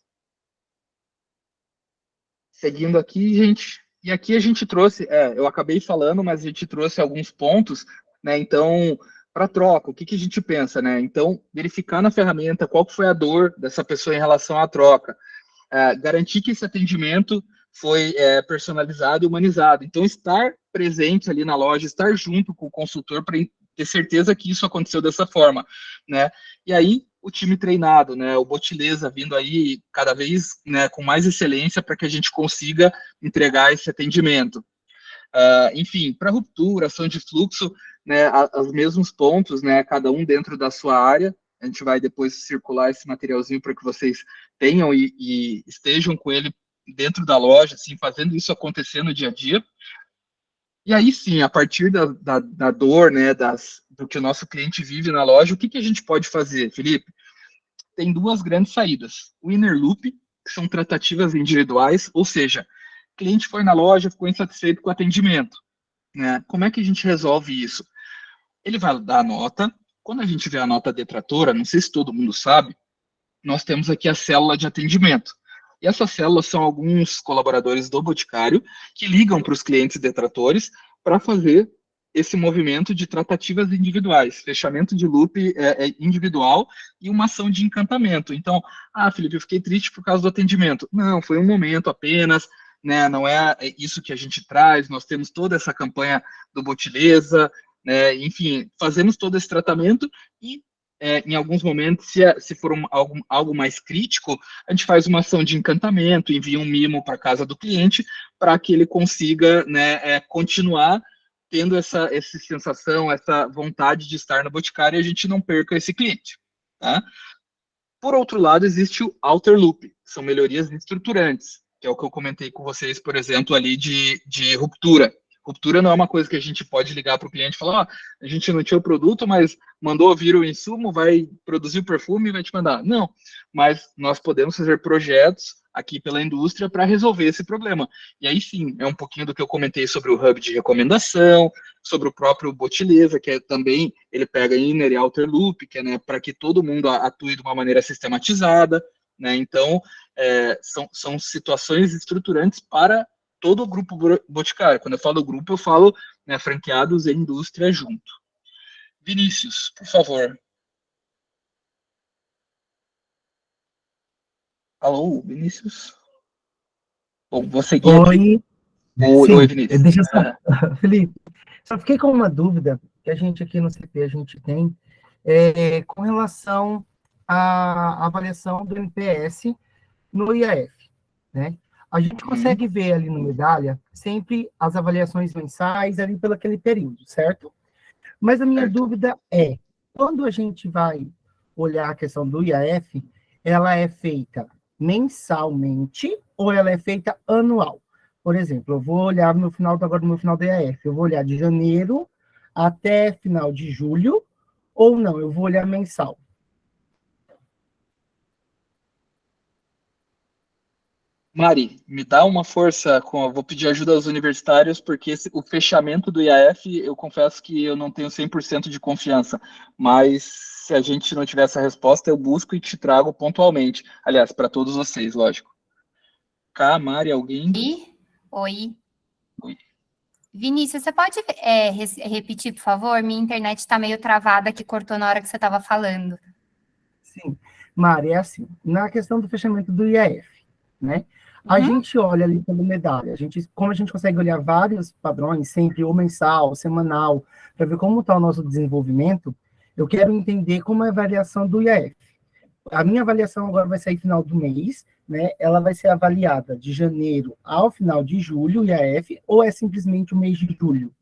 Seguindo aqui, gente, e aqui a gente trouxe, eu acabei falando, mas a gente trouxe alguns pontos, né? Então, para troca, o que a gente pensa, né? Então, verificar na ferramenta qual foi a dor dessa pessoa em relação à troca, garantir que esse atendimento foi personalizado e humanizado. Então, estar presente ali na loja, estar junto com o consultor para ter certeza que isso aconteceu dessa forma, né? E aí, o time treinado, né? O Botileza vindo aí cada vez, né, com mais excelência para que a gente consiga entregar esse atendimento. Enfim, para ruptura, ação de fluxo, né, os mesmos pontos, né, cada um dentro da sua área. A gente vai depois circular esse materialzinho para que vocês tenham e estejam com ele dentro da loja, assim, fazendo isso acontecer no dia a dia. E aí sim, a partir da dor, né, do que o nosso cliente vive na loja, o que a gente pode fazer, Felipe? Tem duas grandes saídas. O Inner Loop, que são tratativas individuais, ou seja, o cliente foi na loja, ficou insatisfeito com o atendimento. Né? Como é que a gente resolve isso? Ele vai dar a nota. Quando a gente vê a nota detratora, não sei se todo mundo sabe, nós temos aqui a célula de atendimento. E essas células são alguns colaboradores do Boticário que ligam para os clientes detratores para fazer esse movimento de tratativas individuais, fechamento de loop individual e uma ação de encantamento. Então, Felipe, eu fiquei triste por causa do atendimento. Não, foi um momento apenas, né? Não é isso que a gente traz, nós temos toda essa campanha do Botileza, né? Enfim, fazemos todo esse tratamento e em alguns momentos, se for algo mais crítico, a gente faz uma ação de encantamento, envia um mimo para a casa do cliente para que ele consiga, né, continuar tendo essa sensação, essa vontade de estar no Boticário e a gente não perca esse cliente. Tá? Por outro lado, existe o Outer Loop, que são melhorias estruturantes, que é o que eu comentei com vocês, por exemplo, ali de ruptura. Ruptura não é uma coisa que a gente pode ligar para o cliente e falar, a gente não tinha o produto, mas mandou vir o insumo, vai produzir o perfume e vai te mandar. Não, mas nós podemos fazer projetos aqui pela indústria para resolver esse problema. E aí sim, é um pouquinho do que eu comentei sobre o hub de recomendação, sobre o próprio Botileza, que é também, ele pega inner e outer loop, que é, né, para que todo mundo atue de uma maneira sistematizada, né? Então, são situações estruturantes para todo o grupo Boticário. Quando eu falo grupo, eu falo, né, franqueados e indústria junto. Vinícius, por favor. Alô, Vinícius? Bom, vou seguir aqui. Oi, Vinícius. Deixa eu só, Felipe, só fiquei com uma dúvida que a gente aqui no CP a gente tem com relação à avaliação do NPS no IAF, né? A gente consegue ver ali no Medalha sempre as avaliações mensais ali pelo aquele período, certo? Mas a minha dúvida é, quando a gente vai olhar a questão do IAF, ela é feita mensalmente ou ela é feita anual? Por exemplo, eu vou olhar no final do IAF, eu vou olhar de janeiro até final de julho, ou não, eu vou olhar mensal. Mari, me dá uma força, vou pedir ajuda aos universitários, porque o fechamento do IAF, eu confesso que eu não tenho 100% de confiança, mas se a gente não tiver essa resposta, eu busco e te trago pontualmente. Aliás, para todos vocês, lógico. Mari, alguém? Oi. Vinícius, você pode repetir, por favor? Minha internet está meio travada, que cortou na hora que você estava falando. Sim, Mari, é assim, na questão do fechamento do IAF, né? A gente olha ali pelo Medalha, como a gente consegue olhar vários padrões, sempre ou mensal, ou semanal, para ver como está o nosso desenvolvimento, eu quero entender como é a avaliação do IAF. A minha avaliação agora vai sair no final do mês, né? Ela vai ser avaliada de janeiro ao final de julho, IAF, ou é simplesmente o mês de julho?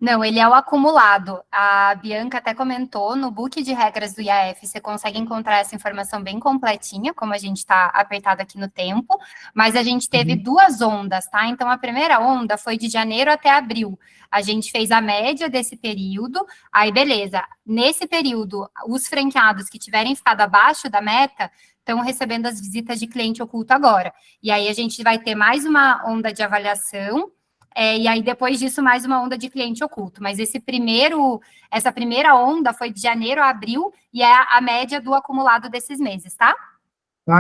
Não, ele é o acumulado. A Bianca até comentou, no book de regras do IAF, você consegue encontrar essa informação bem completinha, como a gente está apertado aqui no tempo, mas a gente teve duas ondas, tá? Então, a primeira onda foi de janeiro até abril. A gente fez a média desse período, aí beleza. Nesse período, os franqueados que tiverem ficado abaixo da meta estão recebendo as visitas de cliente oculto agora. E aí a gente vai ter mais uma onda de avaliação, e aí, depois disso, mais uma onda de cliente oculto. Mas essa primeira onda foi de janeiro a abril e é a média do acumulado desses meses, tá?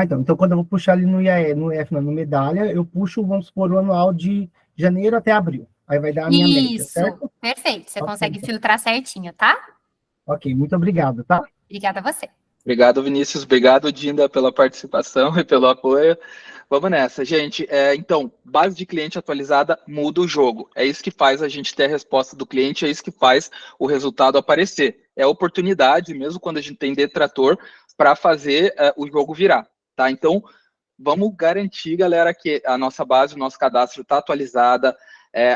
Então quando eu vou puxar ali no IAF, no Medalha, eu puxo, vamos supor, o anual de janeiro até abril. Aí vai dar a minha média, certo? Isso, perfeito. Você consegue filtrar certinho, tá? Ok, muito obrigado, tá? Obrigada a você. Obrigado, Vinícius. Obrigado, Dinda, pela participação e pelo apoio. Vamos nessa, gente. Então, base de cliente atualizada muda o jogo. É isso que faz a gente ter a resposta do cliente, é isso que faz o resultado aparecer. É oportunidade, mesmo quando a gente tem detrator, para fazer o jogo virar, tá? Então, vamos garantir, galera, que a nossa base, o nosso cadastro está atualizada.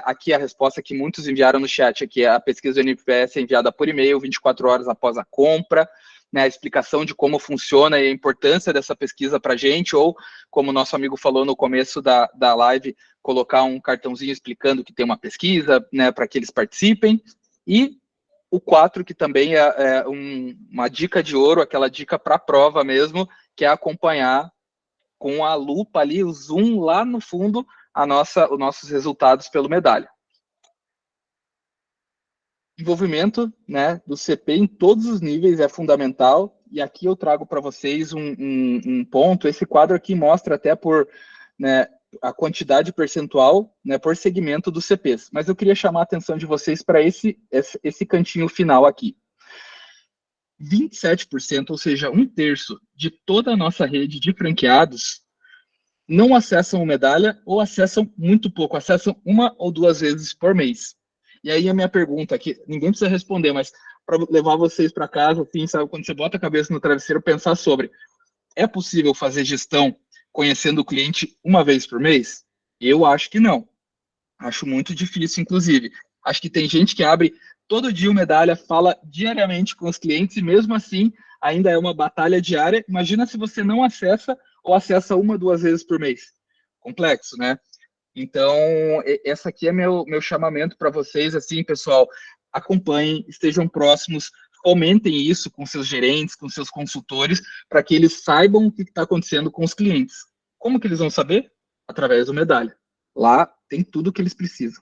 Aqui a resposta que muitos enviaram no chat, aqui a pesquisa do NPS é enviada por e-mail 24 horas após a compra, né, a explicação de como funciona e a importância dessa pesquisa para a gente, ou, como o nosso amigo falou no começo da live, colocar um cartãozinho explicando que tem uma pesquisa, né, para que eles participem. E o 4, que também é uma dica de ouro, aquela dica para a prova mesmo, que é acompanhar com a lupa ali, o zoom lá no fundo, os nossos resultados pelo Medalha. Desenvolvimento, né, do CP em todos os níveis é fundamental, e aqui eu trago para vocês um ponto. Esse quadro aqui mostra até por, né, a quantidade percentual, né, por segmento dos CPs, mas eu queria chamar a atenção de vocês para esse cantinho final aqui. 27%, ou seja, 1/3 de toda a nossa rede de franqueados não acessam o Medalha ou acessam muito pouco, acessam 1 ou 2 vezes por mês. E aí a minha pergunta aqui, ninguém precisa responder, mas para levar vocês para casa, assim, sabe, quando você bota a cabeça no travesseiro, pensar sobre, é possível fazer gestão conhecendo o cliente 1 vez por mês? Eu acho que não. Acho muito difícil, inclusive. Acho que tem gente que abre todo dia o Medalha, fala diariamente com os clientes, e mesmo assim, ainda é uma batalha diária. Imagina se você não acessa ou acessa 1, 2 vezes por mês. Complexo, né? Então, essa aqui é meu chamamento para vocês, assim, pessoal, acompanhem, estejam próximos, comentem isso com seus gerentes, com seus consultores, para que eles saibam o que está acontecendo com os clientes, Como que eles vão saber? Através do Medalha. Lá tem tudo que eles precisam.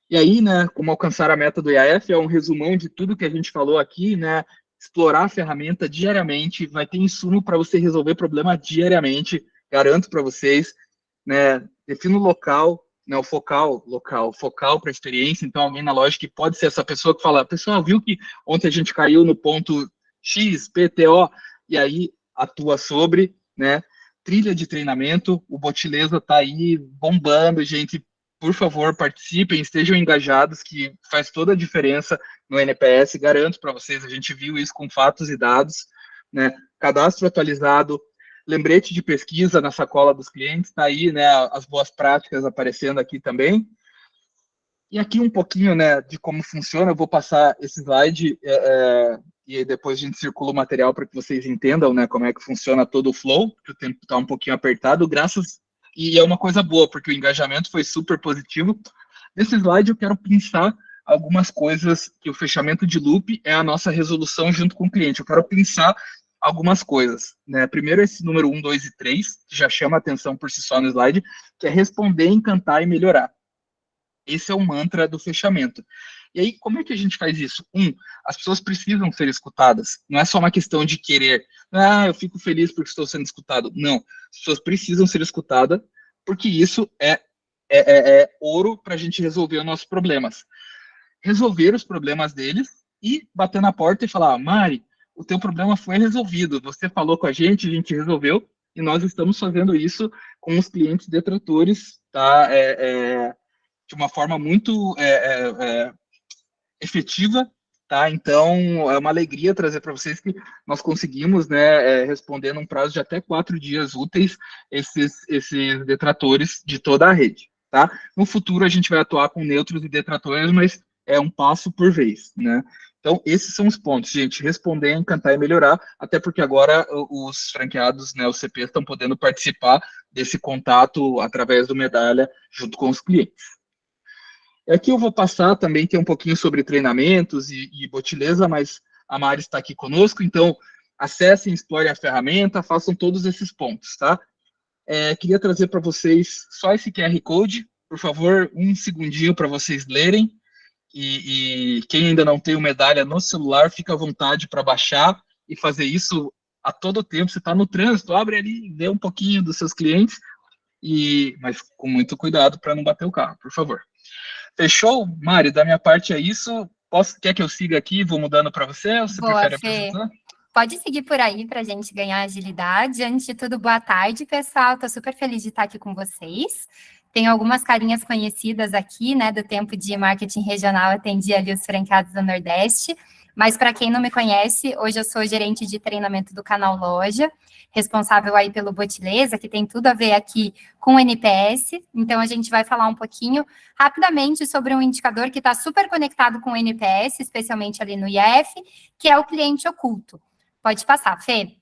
E aí, né, como alcançar a meta do IAF é um resumão de tudo que a gente falou aqui, né? Explorar a ferramenta diariamente, vai ter insumo para você resolver problema diariamente, garanto para vocês, né? Defina o local, né, o focal para experiência. Então, alguém na loja que pode ser essa pessoa que fala, pessoal, viu que ontem a gente caiu no ponto X, PTO, e aí atua sobre, né? Trilha de treinamento, o Botileza está aí bombando, gente. Por favor, participem, estejam engajados, que faz toda a diferença no NPS, garanto para vocês, a gente viu isso com fatos e dados, né? Cadastro atualizado, lembrete de pesquisa na sacola dos clientes, está aí, né? As boas práticas aparecendo aqui também. E aqui um pouquinho, né, de como funciona, eu vou passar esse slide e aí depois a gente circula o material para que vocês entendam, né, como é que funciona todo o flow, que o tempo está um pouquinho apertado, e é uma coisa boa, porque o engajamento foi super positivo. Nesse slide eu quero pensar algumas coisas que o fechamento de loop é a nossa resolução junto com o cliente. Eu quero pensar algumas coisas, né? Primeiro esse número 1, 2 e 3, que já chama a atenção por si só no slide, que é responder, encantar e melhorar. Esse é o mantra do fechamento. E aí, como é que a gente faz isso? As pessoas precisam ser escutadas. Não é só uma questão de querer. Eu fico feliz porque estou sendo escutado. Não. As pessoas precisam ser escutadas porque isso é ouro para a gente resolver os nossos problemas. Resolver os problemas deles e bater na porta e falar, Mari, o teu problema foi resolvido. Você falou com a gente resolveu e nós estamos fazendo isso com os clientes detratores, tá? De uma forma muito efetiva, tá? Então, é uma alegria trazer para vocês que nós conseguimos, né, responder num prazo de até 4 dias úteis esses detratores de toda a rede, tá? No futuro, a gente vai atuar com neutros e detratores, mas é um passo por vez, né? Então, esses são os pontos, gente, responder, encantar e melhorar, até porque agora os franqueados, né, os CPs, estão podendo participar desse contato através do Medalha junto com os clientes. Aqui eu vou passar também, tem um pouquinho sobre treinamentos e Botileza, mas a Mari está aqui conosco, então acessem, explorem a ferramenta, façam todos esses pontos, tá? Queria trazer para vocês só esse QR Code, por favor, um segundinho para vocês lerem, e quem ainda não tem o Medalha no celular, fica à vontade para baixar e fazer isso a todo tempo. Você está no trânsito, abre ali, vê um pouquinho dos seus clientes, mas com muito cuidado para não bater o carro, por favor. Fechou, Mari? Da minha parte é isso. Quer que eu siga aqui? Vou mudando para você? Ou você prefere apresentar? Pode seguir por aí para a gente ganhar agilidade. Antes de tudo, boa tarde, pessoal. Estou super feliz de estar aqui com vocês. Tenho algumas carinhas conhecidas aqui, né, do tempo de marketing regional, atendi ali os franqueados do Nordeste. Mas para quem não me conhece, hoje eu sou gerente de treinamento do canal Loja, responsável aí pelo Botileza, que tem tudo a ver aqui com o NPS. Então, a gente vai falar um pouquinho rapidamente sobre um indicador que está super conectado com o NPS, especialmente ali no IAF, que é o cliente oculto. Pode passar, Fê.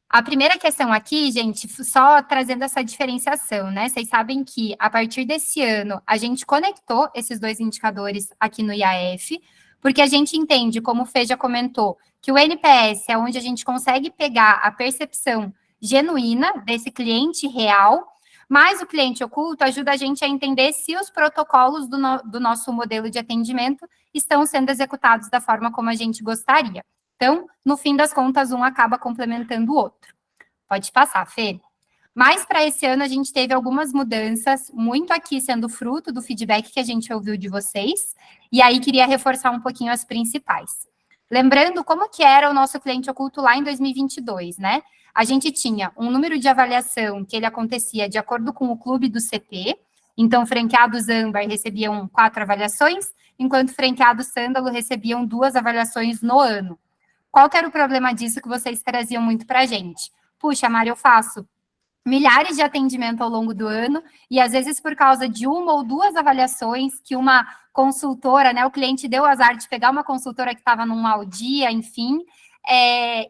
A primeira questão aqui, gente, só trazendo essa diferenciação, né? Vocês sabem que, a partir desse ano, a gente conectou esses dois indicadores aqui no IAF, porque a gente entende, como o Fê já comentou, que o NPS é onde a gente consegue pegar a percepção genuína desse cliente real, mas o cliente oculto ajuda a gente a entender se os protocolos do nosso modelo de atendimento estão sendo executados da forma como a gente gostaria. Então, no fim das contas, um acaba complementando o outro. Pode passar, Fê. Mas para esse ano a gente teve algumas mudanças, muito aqui sendo fruto do feedback que a gente ouviu de vocês, e aí queria reforçar um pouquinho as principais. Lembrando como que era o nosso cliente oculto lá em 2022, né? A gente tinha um número de avaliação que ele acontecia de acordo com o clube do CP, então franqueados âmbar recebiam 4 avaliações, enquanto franqueados sândalo recebiam 2 avaliações no ano. Qual que era o problema disso que vocês traziam muito para a gente? Puxa, Mari, eu faço milhares de atendimento ao longo do ano e, às vezes, por causa de 1 ou 2 avaliações que uma consultora, né, o cliente deu o azar de pegar uma consultora que estava num mau dia, enfim,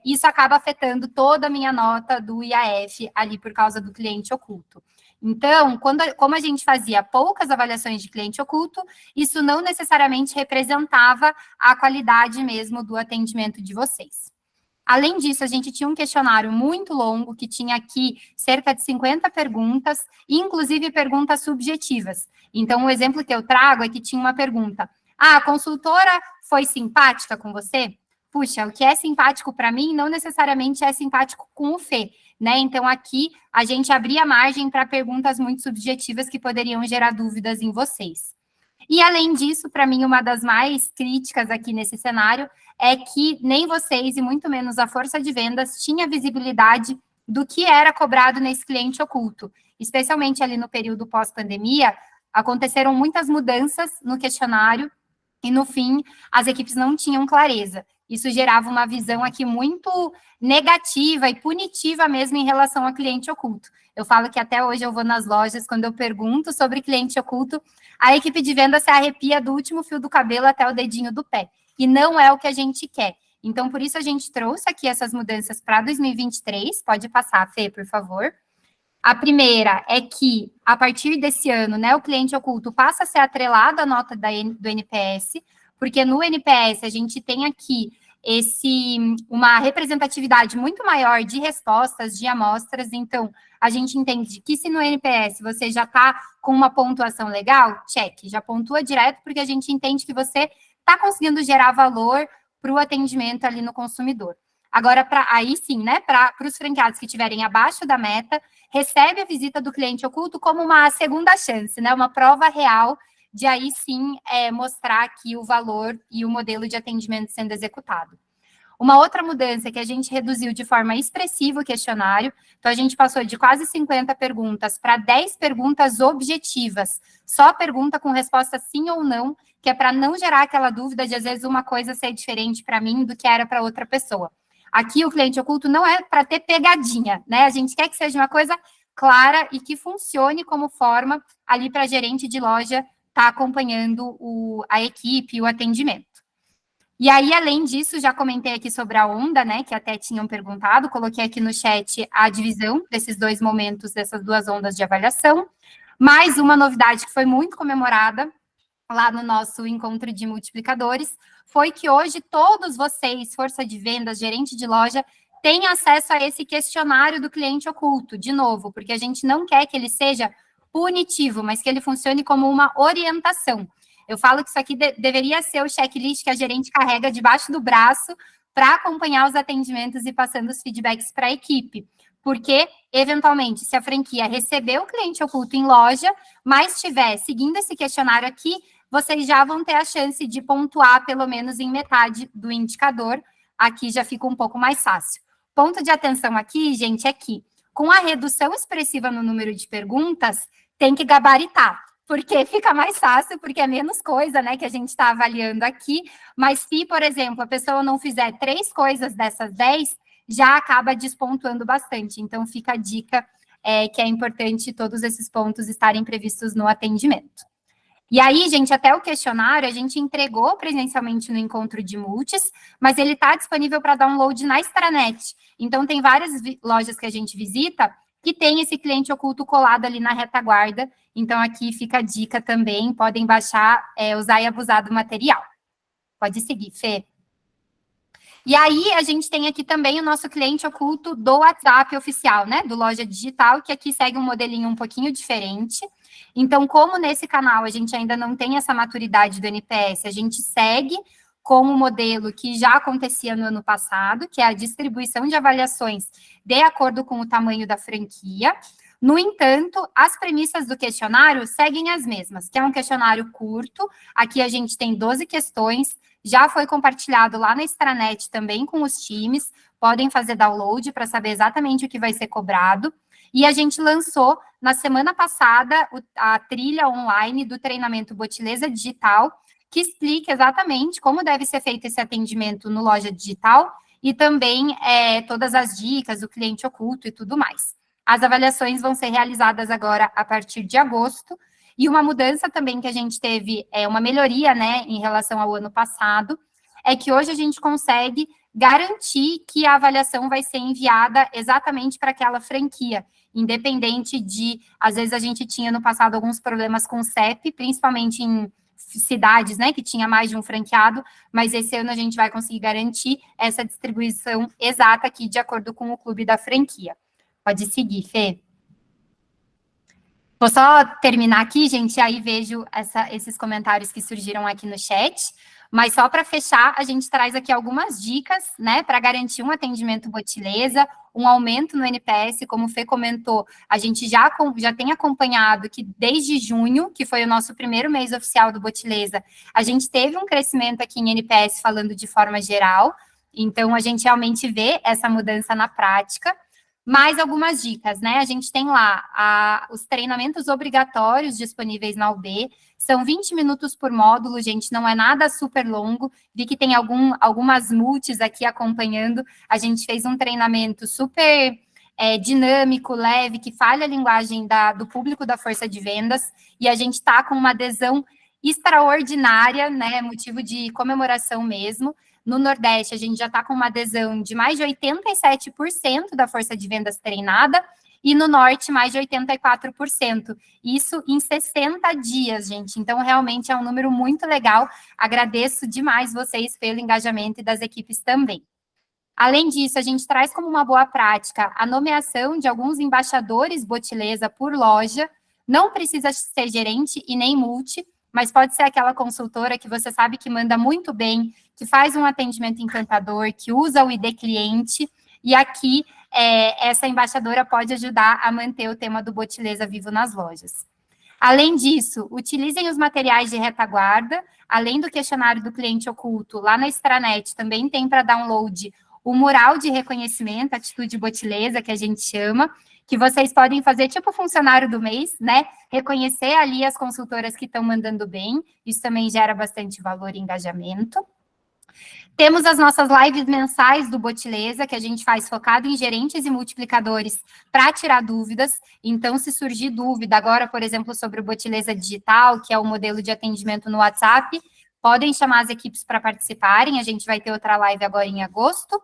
isso acaba afetando toda a minha nota do IAF ali por causa do cliente oculto. Então, como a gente fazia poucas avaliações de cliente oculto, isso não necessariamente representava a qualidade mesmo do atendimento de vocês. Além disso, a gente tinha um questionário muito longo, que tinha aqui cerca de 50 perguntas, inclusive perguntas subjetivas. Então, o exemplo que eu trago é que tinha uma pergunta: a consultora foi simpática com você? Puxa, o que é simpático para mim não necessariamente é simpático com o Fê, né? Então, aqui a gente abria margem para perguntas muito subjetivas que poderiam gerar dúvidas em vocês. E, além disso, para mim, uma das mais críticas aqui nesse cenário é que nem vocês, e muito menos a força de vendas, tinha visibilidade do que era cobrado nesse cliente oculto. Especialmente ali no período pós-pandemia, aconteceram muitas mudanças no questionário e, no fim, as equipes não tinham clareza. Isso gerava uma visão aqui muito negativa e punitiva mesmo em relação ao cliente oculto. Eu falo que até hoje eu vou nas lojas, quando eu pergunto sobre cliente oculto, a equipe de venda se arrepia do último fio do cabelo até o dedinho do pé. E não é o que a gente quer. Então, por isso a gente trouxe aqui essas mudanças para 2023. Pode passar, Fê, por favor. A primeira é que, a partir desse ano, né, o cliente oculto passa a ser atrelado à nota do NPS, porque no NPS a gente tem aqui uma representatividade muito maior de respostas, de amostras. Então, a gente entende que se no NPS você já está com uma pontuação legal, check, já pontua direto, porque a gente entende que você está conseguindo gerar valor para o atendimento ali no consumidor. Agora, aí sim, né, para os franqueados que estiverem abaixo da meta, recebe a visita do cliente oculto como uma segunda chance, né, uma prova real de aí sim mostrar aqui o valor e o modelo de atendimento sendo executado. Uma outra mudança é que a gente reduziu de forma expressiva o questionário, então a gente passou de quase 50 perguntas para 10 perguntas objetivas, só pergunta com resposta sim ou não, que é para não gerar aquela dúvida de às vezes uma coisa ser diferente para mim do que era para outra pessoa. Aqui o cliente oculto não é para ter pegadinha, né? A gente quer que seja uma coisa clara e que funcione como forma ali para gerente de loja estar acompanhando a equipe e o atendimento. E aí, além disso, já comentei aqui sobre a onda, né, que até tinham perguntado, coloquei aqui no chat a divisão desses dois momentos, dessas duas ondas de avaliação. Mais uma novidade que foi muito comemorada lá no nosso encontro de multiplicadores, foi que hoje todos vocês, força de vendas, gerente de loja, têm acesso a esse questionário do cliente oculto, de novo, porque a gente não quer que ele seja punitivo, mas que ele funcione como uma orientação. Eu falo que isso aqui deveria ser o checklist que a gerente carrega debaixo do braço para acompanhar os atendimentos e passando os feedbacks para a equipe. Porque, eventualmente, se a franquia receber o cliente oculto em loja, mas estiver seguindo esse questionário aqui, vocês já vão ter a chance de pontuar pelo menos em metade do indicador. Aqui já fica um pouco mais fácil. Ponto de atenção aqui, gente, é que com a redução expressiva no número de perguntas, tem que gabaritar, porque fica mais fácil, porque é menos coisa, né, que a gente está avaliando aqui. Mas se, por exemplo, a pessoa não fizer 3 coisas dessas 10, já acaba despontuando bastante. Então, fica a dica que é importante todos esses pontos estarem previstos no atendimento. E aí, gente, até o questionário a gente entregou presencialmente no encontro de multis, mas ele está disponível para download na extranet. Então, tem várias lojas que a gente visita que tem esse cliente oculto colado ali na retaguarda. Então, aqui fica a dica também, podem baixar, usar e abusar do material. Pode seguir, Fê. E aí, a gente tem aqui também o nosso cliente oculto do WhatsApp oficial, né, do Loja Digital, que aqui segue um modelinho um pouquinho diferente. Então, como nesse canal a gente ainda não tem essa maturidade do NPS, a gente segue com o modelo que já acontecia no ano passado, que é a distribuição de avaliações de acordo com o tamanho da franquia. No entanto, as premissas do questionário seguem as mesmas, que é um questionário curto. Aqui a gente tem 12 questões, já foi compartilhado lá na extranet também com os times, podem fazer download para saber exatamente o que vai ser cobrado. E a gente lançou, na semana passada, a trilha online do treinamento Botileza Digital, que explica exatamente como deve ser feito esse atendimento no Loja Digital e também todas as dicas do cliente oculto e tudo mais. As avaliações vão ser realizadas agora a partir de agosto. E uma mudança também que a gente teve, uma melhoria, né, em relação ao ano passado, é que hoje a gente consegue garantir que a avaliação vai ser enviada exatamente para aquela franquia, independente de, às vezes a gente tinha no passado alguns problemas com CEP, principalmente em cidades, né, que tinha mais de um franqueado, mas esse ano a gente vai conseguir garantir essa distribuição exata aqui, de acordo com o clube da franquia. Pode seguir, Fê. Vou só terminar aqui, gente, aí vejo esses comentários que surgiram aqui no chat, mas só para fechar, a gente traz aqui algumas dicas, né, para garantir um atendimento Botileza, um aumento no NPS, como o Fê comentou, a gente já tem acompanhado que desde junho, que foi o nosso primeiro mês oficial do Botileza, a gente teve um crescimento aqui em NPS, falando de forma geral, então a gente realmente vê essa mudança na prática. Mais algumas dicas, né? A gente tem lá os treinamentos obrigatórios disponíveis na UB, são 20 minutos por módulo, gente, não é nada super longo. Vi que tem algumas multis aqui acompanhando. A gente fez um treinamento super dinâmico, leve, que fale a linguagem do público da força de vendas, e a gente está com uma adesão extraordinária, né? Motivo de comemoração mesmo. No Nordeste, a gente já está com uma adesão de mais de 87% da força de vendas treinada, e no Norte, mais de 84%. Isso em 60 dias, gente. Então, realmente é um número muito legal. Agradeço demais vocês pelo engajamento e das equipes também. Além disso, a gente traz como uma boa prática a nomeação de alguns embaixadores Botileza por loja. Não precisa ser gerente e nem multi, mas pode ser aquela consultora que você sabe que manda muito bem, que faz um atendimento encantador, que usa o ID cliente, e aqui essa embaixadora pode ajudar a manter o tema do Botileza vivo nas lojas. Além disso, utilizem os materiais de retaguarda, além do questionário do cliente oculto, lá na extranet também tem para download o mural de reconhecimento, atitude Botileza, que a gente chama, que vocês podem fazer tipo funcionário do mês, né? Reconhecer ali as consultoras que estão mandando bem, isso também gera bastante valor e engajamento. Temos as nossas lives mensais do Botileza, que a gente faz focado em gerentes e multiplicadores para tirar dúvidas. Então, se surgir dúvida agora, por exemplo, sobre o Botileza Digital, que é o modelo de atendimento no WhatsApp, podem chamar as equipes para participarem. A gente vai ter outra live agora em agosto.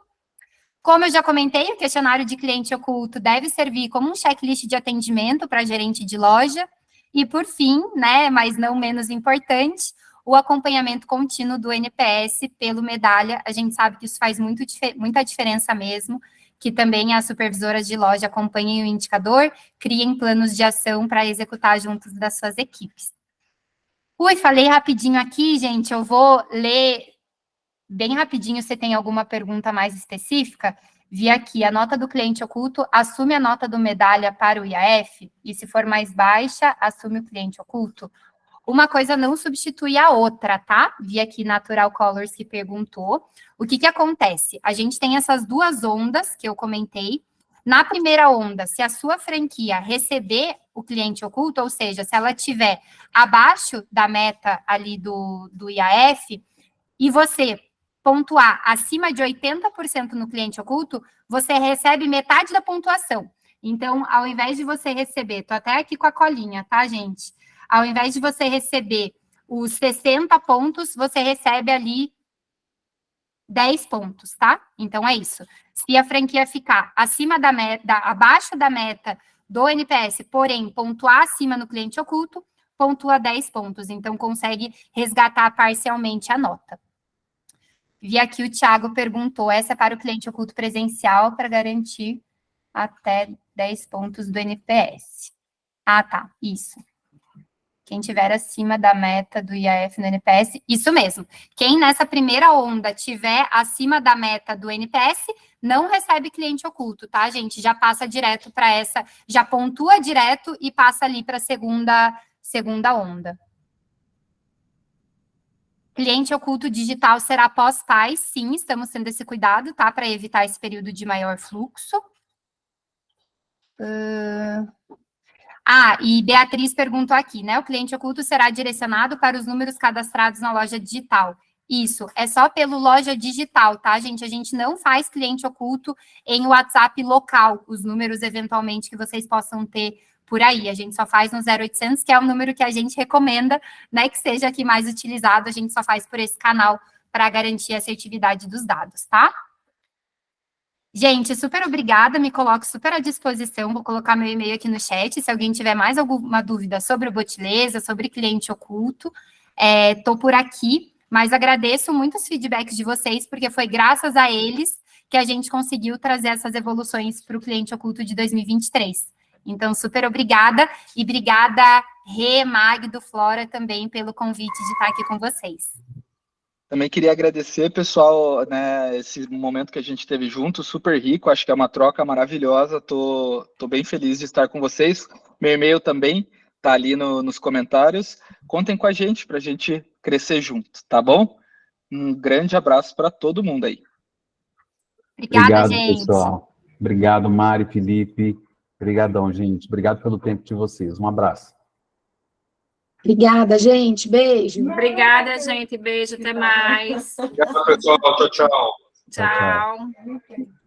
Como eu já comentei, o questionário de cliente oculto deve servir como um checklist de atendimento para gerente de loja. E, por fim, né, mas não menos importante, o acompanhamento contínuo do NPS pelo Medalha. A gente sabe que isso faz muita diferença mesmo, que também as supervisoras de loja acompanhem o indicador, criem planos de ação para executar juntos das suas equipes. Falei rapidinho aqui, gente, eu vou ler bem rapidinho, se tem alguma pergunta mais específica. Vi aqui, a nota do cliente oculto assume a nota do Medalha para o IAF, e se for mais baixa, assume o cliente oculto. Uma coisa não substitui a outra, tá? Vi aqui Natural Colors que perguntou. O que acontece? A gente tem essas duas ondas que eu comentei. Na primeira onda, se a sua franquia receber o cliente oculto, ou seja, se ela estiver abaixo da meta ali do IAF, e você pontuar acima de 80% no cliente oculto, você recebe metade da pontuação. Então, ao invés de você receber, tô até aqui com a colinha, tá, gente? Ao invés de você receber os 60 pontos, você recebe ali 10 pontos, tá? Então, é isso. Se a franquia ficar acima da meta, abaixo da meta do NPS, porém, pontuar acima no cliente oculto, pontua 10 pontos. Então, consegue resgatar parcialmente a nota. Vi aqui o Thiago perguntou, essa é para o cliente oculto presencial para garantir até 10 pontos do NPS. Ah, tá, isso. Quem tiver acima da meta do IAF no NPS, isso mesmo. Quem nessa primeira onda tiver acima da meta do NPS, não recebe cliente oculto, tá, gente? Já passa direto para essa, já pontua direto e passa ali para a segunda onda. Cliente oculto digital será pós-PAI? Sim, estamos tendo esse cuidado, tá? Para evitar esse período de maior fluxo. E Beatriz perguntou aqui, né? O cliente oculto será direcionado para os números cadastrados na loja digital. Isso, é só pelo loja digital, tá, gente? A gente não faz cliente oculto em WhatsApp local, os números, eventualmente, que vocês possam ter por aí. A gente só faz no 0800, que é o número que a gente recomenda, né, que seja aqui mais utilizado. A gente só faz por esse canal para garantir a assertividade dos dados, tá? Gente, super obrigada, me coloco super à disposição, vou colocar meu e-mail aqui no chat, se alguém tiver mais alguma dúvida sobre o Botileza, sobre cliente oculto, Estou por aqui, mas agradeço muito os feedbacks de vocês, porque foi graças a eles que a gente conseguiu trazer essas evoluções para o Cliente Oculto de 2023. Então, super obrigada, e obrigada, Rê, Magdo, Flora, também pelo convite de estar aqui com vocês. Também queria agradecer, pessoal, né, esse momento que a gente teve junto, super rico, acho que é uma troca maravilhosa, tô bem feliz de estar com vocês. Meu e-mail também tá ali nos comentários. Contem com a gente para a gente crescer junto, tá bom? Um grande abraço para todo mundo aí. Obrigada, Obrigado, gente. pessoal. Obrigado, Mari, Felipe. Obrigadão, gente. Obrigado pelo tempo de vocês. Um abraço. Obrigada, gente. Beijo. Obrigada, gente. Beijo, até mais. Obrigado, pessoal. Tchau, tchau. Tchau.